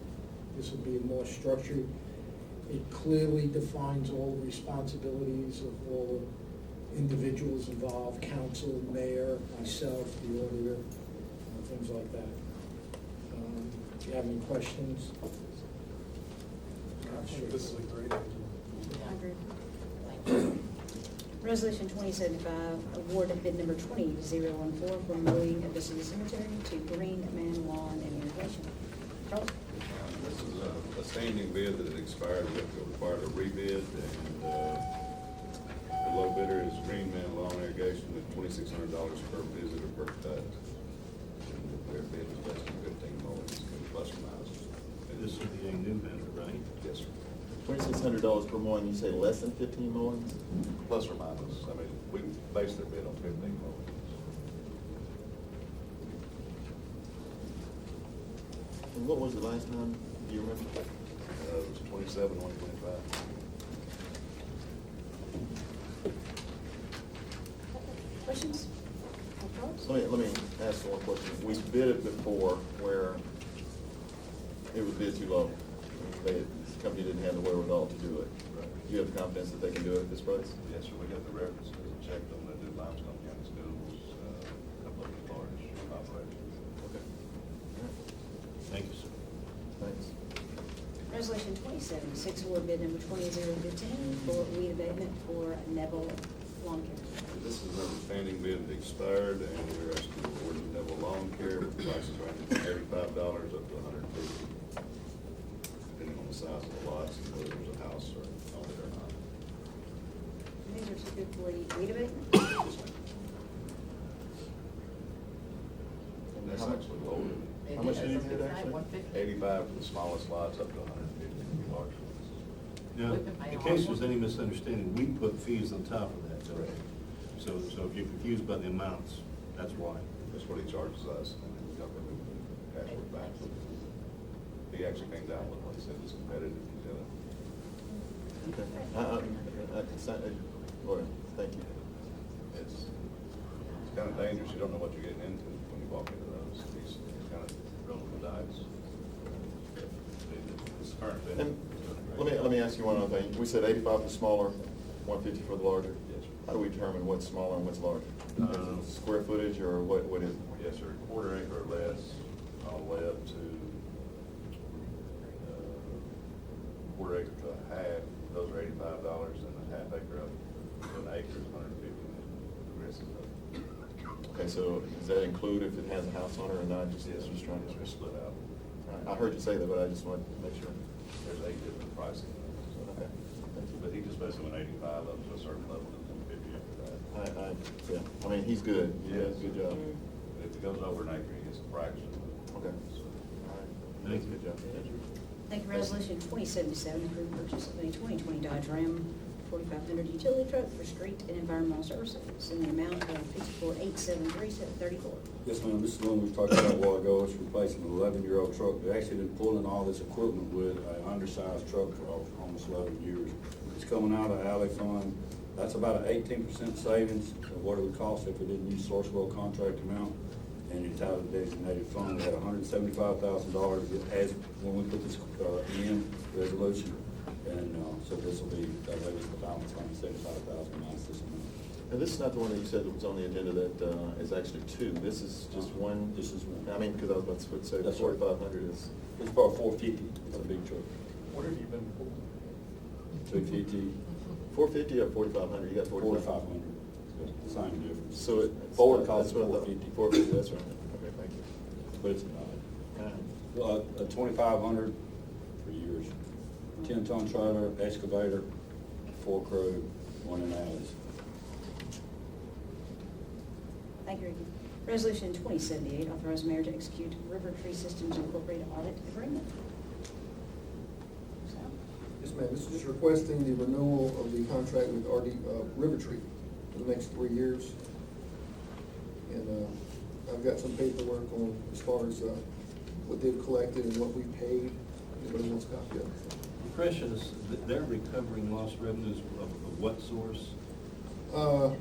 This will be more structured. It clearly defines all the responsibilities of all the individuals involved, council, mayor, myself, the auditor, things like that. Do you have any questions? I think this is a great idea. I agree. Resolution 2075, award bid number 20014 for mowing of the city cemetery to Green Man Lawn and Irrigation. Carlos? This is a standing bid that had expired, we required a rebid, and the low bidder is Green Man Lawn Irrigation at $2,600 per visit or per cut. And their bid is less than 15 mowings, plus or minus. And this would be a new vendor, right? Yes, sir. $2,600 per mowing, you say less than 15 mowings? Plus or minus. I mean, we base their bid on 15 mowings. And what was it last time? Do you remember? It was 27, 125. Questions? Carlos? Let me ask one question. We bid it before where it was bid too low. The company didn't have the wherewithal to do it. Right. Do you have confidence that they can do it at this price? Yes, sir, we got the references and checked them, they do limestone county schools, a couple of large operations. Okay. Thank you, sir. Thanks. Resolution 2076, award bid number 20015 for weed abatement for Neville Lawn Care. This is another standing bid that expired, and we're asking the board to Neville Lawn Care, with prices ranging from $85 up to $150, depending on the size of the lots and whether there's a house or on it or not. And these are typically weed abatement? And That's how much- actually loaded. How much did you bid actually? 85 for the smallest lots, up to 150 for the large ones. Now, in case there's any misunderstanding, we put fees on top of that, correct? So if you're confused by the amounts, that's why. That's what he charges us, and then we got them cash flow back. He actually came down with what he said was competitive, he's gonna. Okay. Go ahead. Thank you. It's kind of dangerous, you don't know what you're getting into when you walk into those. He's kind of rolling the dice. This current bid. And let me ask you one other thing. We said 85 for smaller, 150 for the larger. Yes, sir. How do we determine what's smaller and what's larger? Square footage or what is it? Yes, sir, quarter acre or less, all the way up to quarter acre to a half, those are $85, and a half acre up to an acre is $150, the rest is up. Okay, so does that include if it has a house on it or not? Just trying to. It's split out. All right, I heard you say that, but I just wanted to make sure. There's 8 different pricing. So. Okay. Thank you. But he just basically went 85 up to a certain level and then 50 after that. Yeah, I mean, he's good. He does a good job. If it goes over an acre, he gets a fraction. Okay. So. All right. Thank you. Good job. Thank you. Thank you. Resolution 2077, approve purchase of a 2020 Dodge Ram 4500 utility truck for street and environmental services in the amount of $54,873.34. Yes, ma'am, this is the one we talked about a while ago. It's replacing an 11-year-old truck. We've actually been pulling all this equipment with an undersized truck for almost 11 years. It's coming out of alley fund. That's about an 18% savings of what it would cost if we didn't use Sourcewell contract amount. And it's out of the designated fund. We had $175,000 as when we put this in resolution. And so this will be, that way the balance on $75,000 minus this amount. And this is not the one that you said that was on the agenda that is actually two. This is just one. This is one. I mean, because I was about to say That's right. 4,500 is. It's about 450. It's a big truck. What have you been? 250. 450 or 4,500? You got 4,500. Same difference. So it. Ford costs that's what I thought. 450. 450, that's right. Okay, thank you. But it's a 2,500 for years. 10-ton trailer, excavator, 4 crew, 1 in alleys. Thank you, Ricky. Resolution 2078, authorize mayor to execute River Tree Systems Incorporated audit agreement. Sal? Yes, ma'am, this is just requesting the renewal of the contract with RD, River Tree for the next 3 years. And, I've got some paperwork on as far as, what they've collected and what we paid. Anybody wants a copy of it? The question is, they're recovering lost revenues of what source? Well,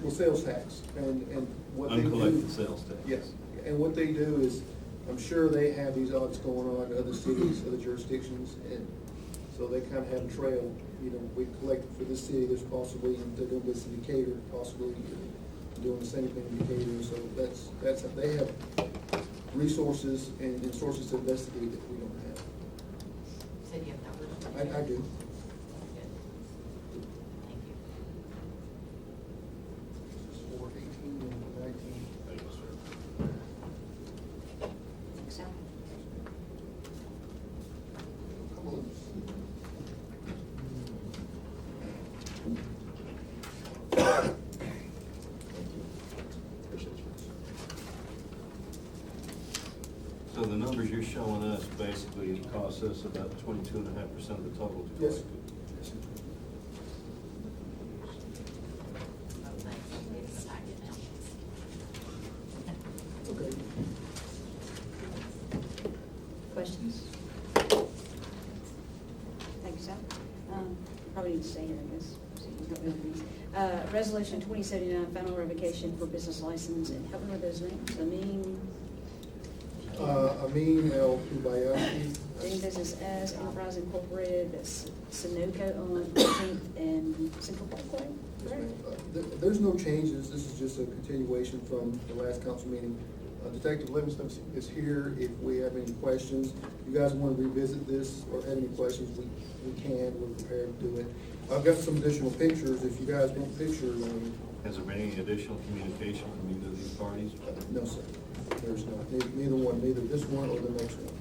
sales tax, and what they do. Uncollected sales tax. Yes, and what they do is, I'm sure they have these audits going on in other cities, other jurisdictions, and so they kind of have a trail. You know, we collected for this city, there's possibly, they're doing this in Decatur, possibly doing the same thing in Decatur, so that's, they have resources and sources to investigate that we don't have. Said you have numbers? I do. Good. Thank you. showing us basically it costs us about 22.5% of the total to Yes. collect it. Okay. Questions? Thank you, Sal. Probably need to stay here, I guess. So you don't know these. Resolution 2079, final revocation for business license, and help me with those names. Amin El Kubayashi. Doing business as Enterprise Incorporated, that's Sunoco on 14th and Central Parkway. Yes, ma'am. There's no changes, this is just a continuation from the last council meeting. Detective Livingston is here if we have any questions. If you guys want to revisit this or have any questions, we can, we're prepared to do it. I've got some additional pictures, if you guys want pictures. Has there been any additional communication from either of these parties? No, sir, there's not, neither one, neither this one or the next one.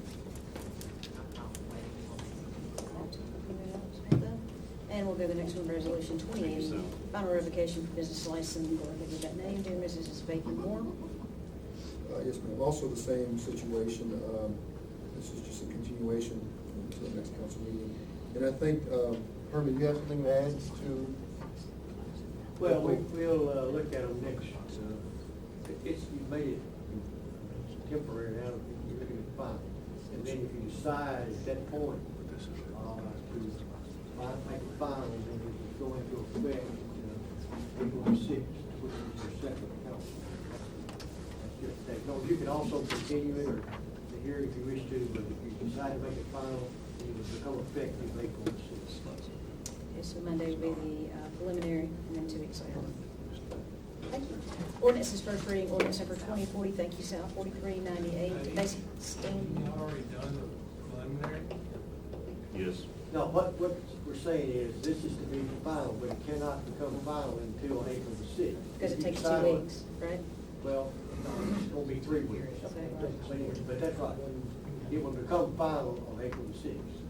And we'll go to the next one, resolution 2080, final revocation for business license, go ahead with that name, dear Mrs. Bacon Moore. Yes, ma'am, also the same situation, this is just a continuation to the next council meeting. And I think, Herman, you have something to add to? Well, we'll look at them next, you made it temporary, now you're looking at final. And then if you decide at that point, to make it final, then it will go into effect, April 6th, which is your second council. That's just that. No, you can also continue it or to hear it if you wish to, but if you decide to make it final, it will become effective April 6th. Okay, so Monday will be the preliminary, and then 2 weeks later. Thank you. Ordinances first reading, ordinance number 2040, thank you, Sal, 4398, basic standing. Already done the preliminary? Yes. No, what we're saying is, this is to be final, but it cannot become final until April the 6th. Because it If you takes 2 decide on- weeks, right? Well, it's gonna be 3 weeks. Okay. But that's right, it will become final on April the 6th.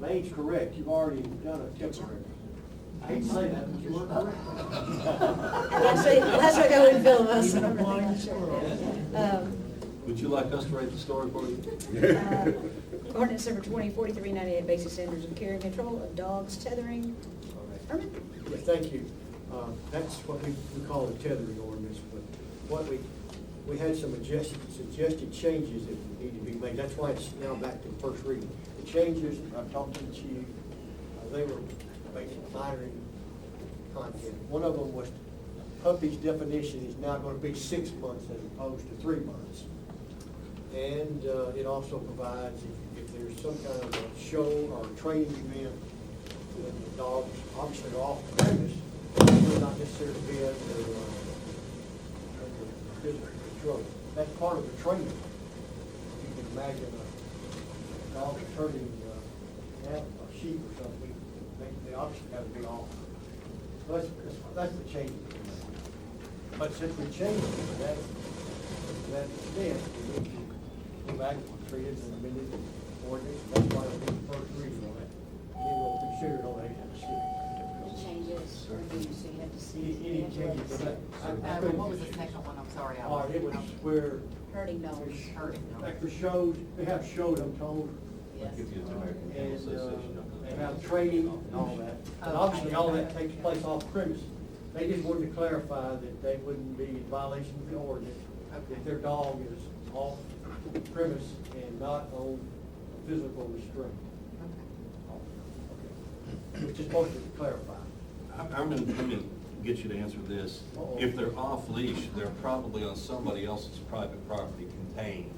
Lane's correct, you've already done a temporary. I hate to say that, but you were correct. Last week I wouldn't filibuster. Would you like us to write the story for you? Ordinance number 204398, basic standards of care and control of dogs tethering. Herman? Yes, thank you. That's what we call the tethering ordinance, but what we had some suggested changes that need to be made. That's why it's now back to the first reading. The changes, I've talked to the chief, they were basically minor in content. One of them was puppy's definition is now going to be 6 months as opposed to 3 months. And it also provides if there's some kind of a show or a training event, when the dogs obviously are off the premise, will not necessarily be able to physical control. That's part of the training. You can imagine a dog turning a sheep or something, they obviously have to be off. So that's the change. But since we changed it to that extent, we need to go back and treat it and amend it ordinance. That's why we need the first reading on it. Then we'll consider it on April the 6th. Changes, or do you see, you have to see? Any changes to that? What was the second one? I'm sorry. All right, it was where. Hurting dogs. Hurting dogs. Like for shows, they have shows, I'm told. Yes. Give you the American Kennel And Association. they have training and all that. And obviously, all that takes place off premise. They just wanted to clarify that they wouldn't be in violation of the ordinance if their dog is off premise and not on physical restraint. Which is supposed to clarify. I'm gonna get you to answer this. Uh-oh. If they're off leash, they're probably on somebody else's private property contained.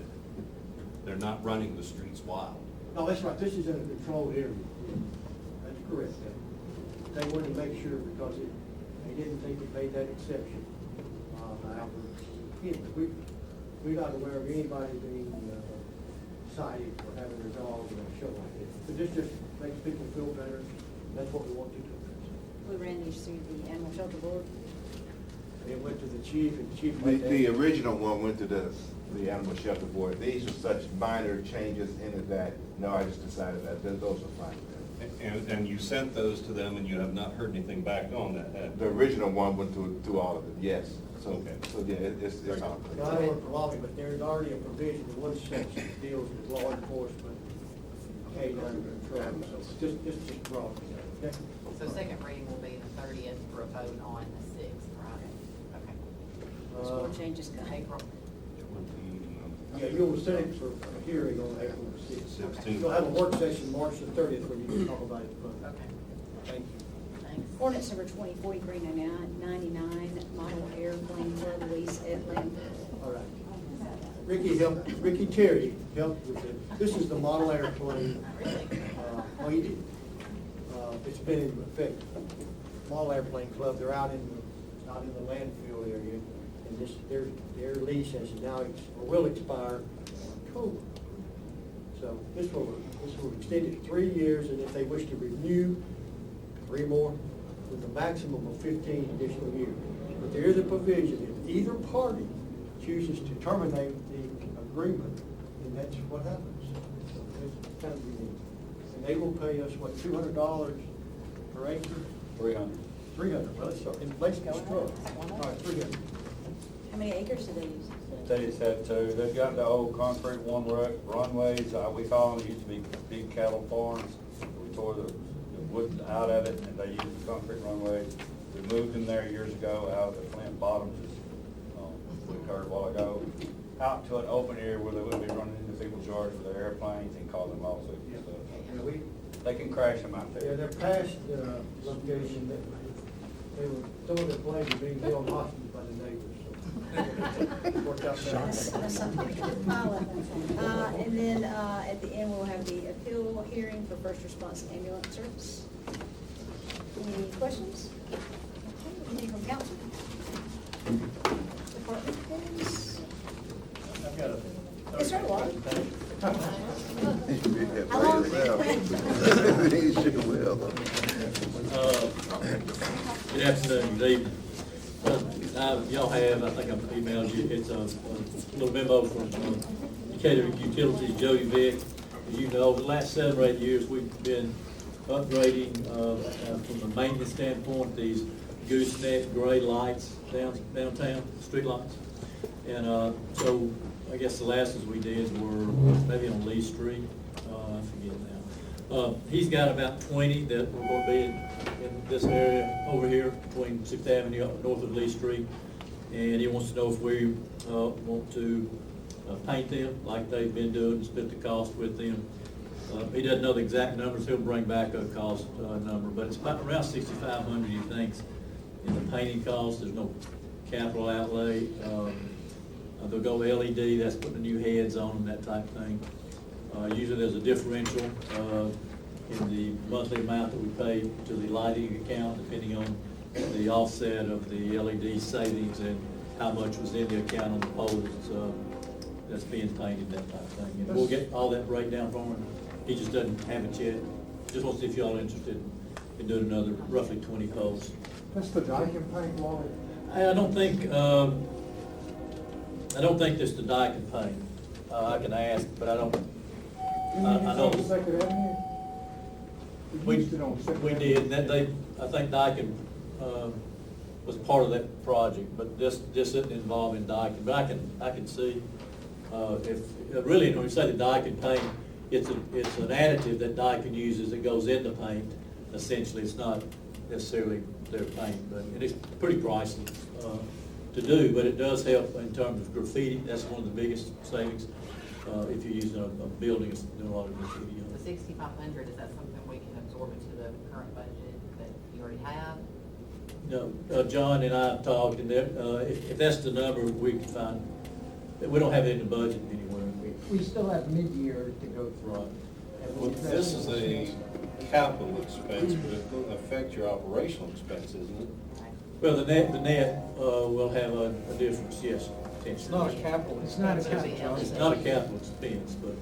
They're not running the streets wild. No, that's right, this is in a controlled area. That's correct. They wanted to make sure because they didn't think it made that exception. However, we're not aware of anybody being cited for having their dog in a show like this. But this just makes people feel better. That's what we want to do. We ran these through the animal shelter board. It went to the chief and the chief. The original one went to the animal shelter board. These are such minor changes in it that, no, I just decided that those are fine. And you sent those to them and you have not heard anything back on that, have The you? original one went through all of it, yes. So, Okay. so yeah, it's all. Now, I don't want to prolong it, but there's already a provision in one section that deals with law enforcement, canine control, so just broadly, okay? So second reading will be the 30th for a vote on the 6th, right? Okay. Those four changes come. April. Yeah, you'll set it for a hearing on April the 6th. 16th. You'll have a work session March the 30th where you can talk about it further. Okay. Thank you. Thanks. Ordinance number 2043-99, model airplane club lease at landfill. All right. Ricky Terry helped with it. This is the model airplane. Oh, he did. It's been in effect. Model airplane club, they're out in the landfill area. And their lease has now, or will expire in October. So this will extend it 3 years, and if they wish to renew, 3 more, with a maximum of 15 additional years. But there is a provision, if either party chooses to terminate the agreement, then that's what happens. So it's kind of unique. And they will pay us, what, $200 per acre? 300. 300, well, it's in place construct. All right, 300. How many acres do they use? They just have two. They've got the old concrete runways, we call them, used to be big cattle farms. We tore the wood out of it, and they used the concrete runways. We moved them there years ago out of the Flint Bottoms, as we heard a while ago, out to an open area where they wouldn't be running into people's yards with their airplanes and causing lawsuits and stuff. Yeah, They can crash them out Yeah, there. they're past the location that they were throwing their planes and being held hostage by the neighbors. So worked out better. That's something we can follow. And then, at the end, we'll have the appeal hearing for first response ambulance service. Any questions? Okay, anything from council? Department heads? I've got a. Yes, sir, Laura. How long? He sure will. Good afternoon, good evening. Y'all have, I think I've emailed you, it's a little memo from Decatur Utilities, Jody Vick. As you know, over the last 7 or 8 years, we've been upgrading, from the maintenance standpoint, these gooseneck gray lights downtown, street lights. And so I guess the last ones we did were maybe on Lee Street, I forget now. He's got about 20 that we're going to be in this area over here between 6th Avenue up north of Lee Street. And he wants to know if we want to paint them like they've been doing, split the cost with them. He doesn't know the exact numbers. He'll bring back a cost number, but it's about around $6,500, he thinks, in the painting cost. There's no capital outlay. They'll go LED, that's putting the new heads on them, that type of thing. Usually there's a differential in the monthly amount that we pay to the lighting account, depending on the offset of the LED savings and how much was in the account on the pole that's being painted, that type of thing. And we'll get all that breakdown from him. He just doesn't have it yet. Just wants to see if y'all are interested in doing another roughly 20 poles. That's the Daikin paint, Wally? I don't think that's the Daikin paint. I can ask, but I don't. I know. Second Avenue? We used it on Second we Avenue. did, and that I think Daikin was part of that project, but this isn't involved in Daikin. But I can see if really when we say the Daikin paint, it's an additive that Daikin uses that goes in the paint. Essentially, it's not necessarily their paint, but it is pretty pricey to do. But it does help in terms of graffiti. That's one of the biggest savings if you're using a building that's doing a lot of graffiti. The 6,500, is that something we can absorb into the current budget that you already have? No, John and I have talked, and if that's the number, we can find, we don't have it in the budget anywhere. We still have mid-year to go through. Right. Well, this is a capital expense, but it doesn't affect your operational expense, isn't it? Well, the net will have a difference, yes, potentially. It's not a capital. It's not a capital. It's not a capital expense, but,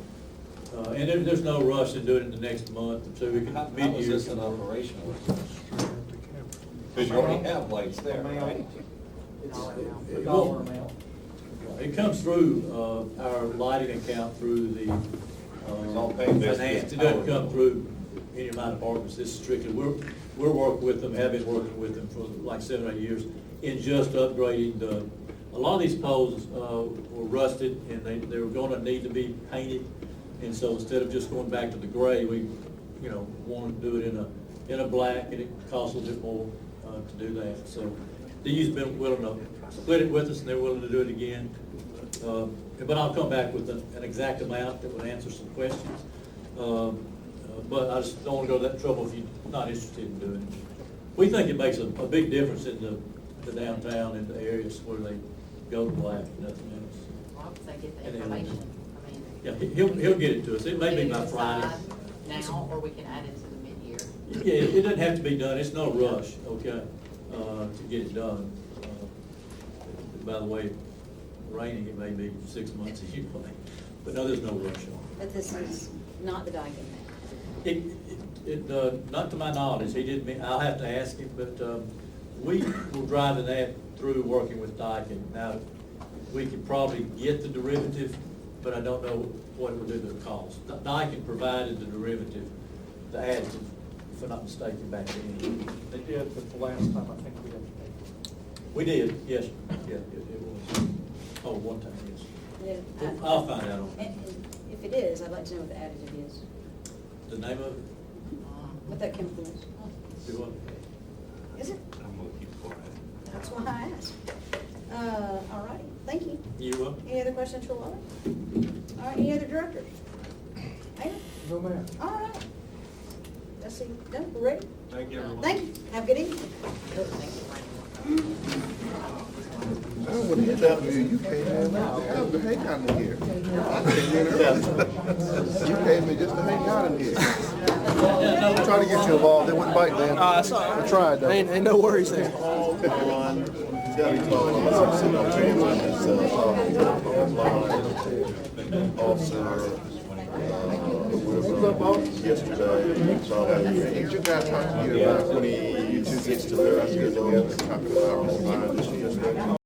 and there's no rush in doing it the next month or two. We can How is mid-year. this an operational expense? Because you already have lights there, right? It's It a dollar will. amount. It comes through our lighting account through the It's all paid based on finance. It power. doesn't come through any of my departments. This is strictly, we're working with them, have been working with them for like 7 or 8 years in just upgrading a lot of these poles were rusted and they were gonna need to be painted. And so instead of just going back to the gray, we, wanted to do it in a black, and it costs a little bit more to do that. So DU's been willing to split it with us, and they're willing to do it again. But I'll come back with an exact amount that would answer some questions. But I just don't want to go to that trouble if you're not interested in doing it. We think it makes a big difference in the downtown and the areas where they go to black and nothing else. Well, I would say get the And then- information. I mean. Yeah, he'll get it to us. It may be by Friday. Now, or we can add it to the mid-year. Yeah, it doesn't have to be done, it's no rush, okay, to get it done. By the way, raining, it may be 6 months anyway, but no, there's no rush on it. But this is not the Daikin Not to my knowledge, he didn't, I'll have to ask him, but, we were driving that through working with Daikin. Now, we could probably get the derivative, but I don't know what it would do to the cost. Daikin provided the derivative, the additive, if I'm not mistaken, back then. They did, but the last time I think we had to pay. We did, yes, yeah, it was. Oh, one time, yes. Yeah, I'll find out on that. And if it is, I'd like to know what the additive is, The name of it? what that chemical is. Do what? Is it? I'm gonna keep quiet. That's why I asked. All right, thank you. You what? Any other questions for Wally? All right, any other directors? Mayor? No, ma'am. All right. Let's see, done, we're ready? Thank you, everyone. Thank you, have a good evening. I would have down here, you came in, how's the hang out in here? I came in early. You came in just to hang out in here. I'm trying to get you involved, they wouldn't bite, man. I tried though. Ain't no worries there. Yesterday, so I you guys talked to me about 22 gets to there, I was together talking about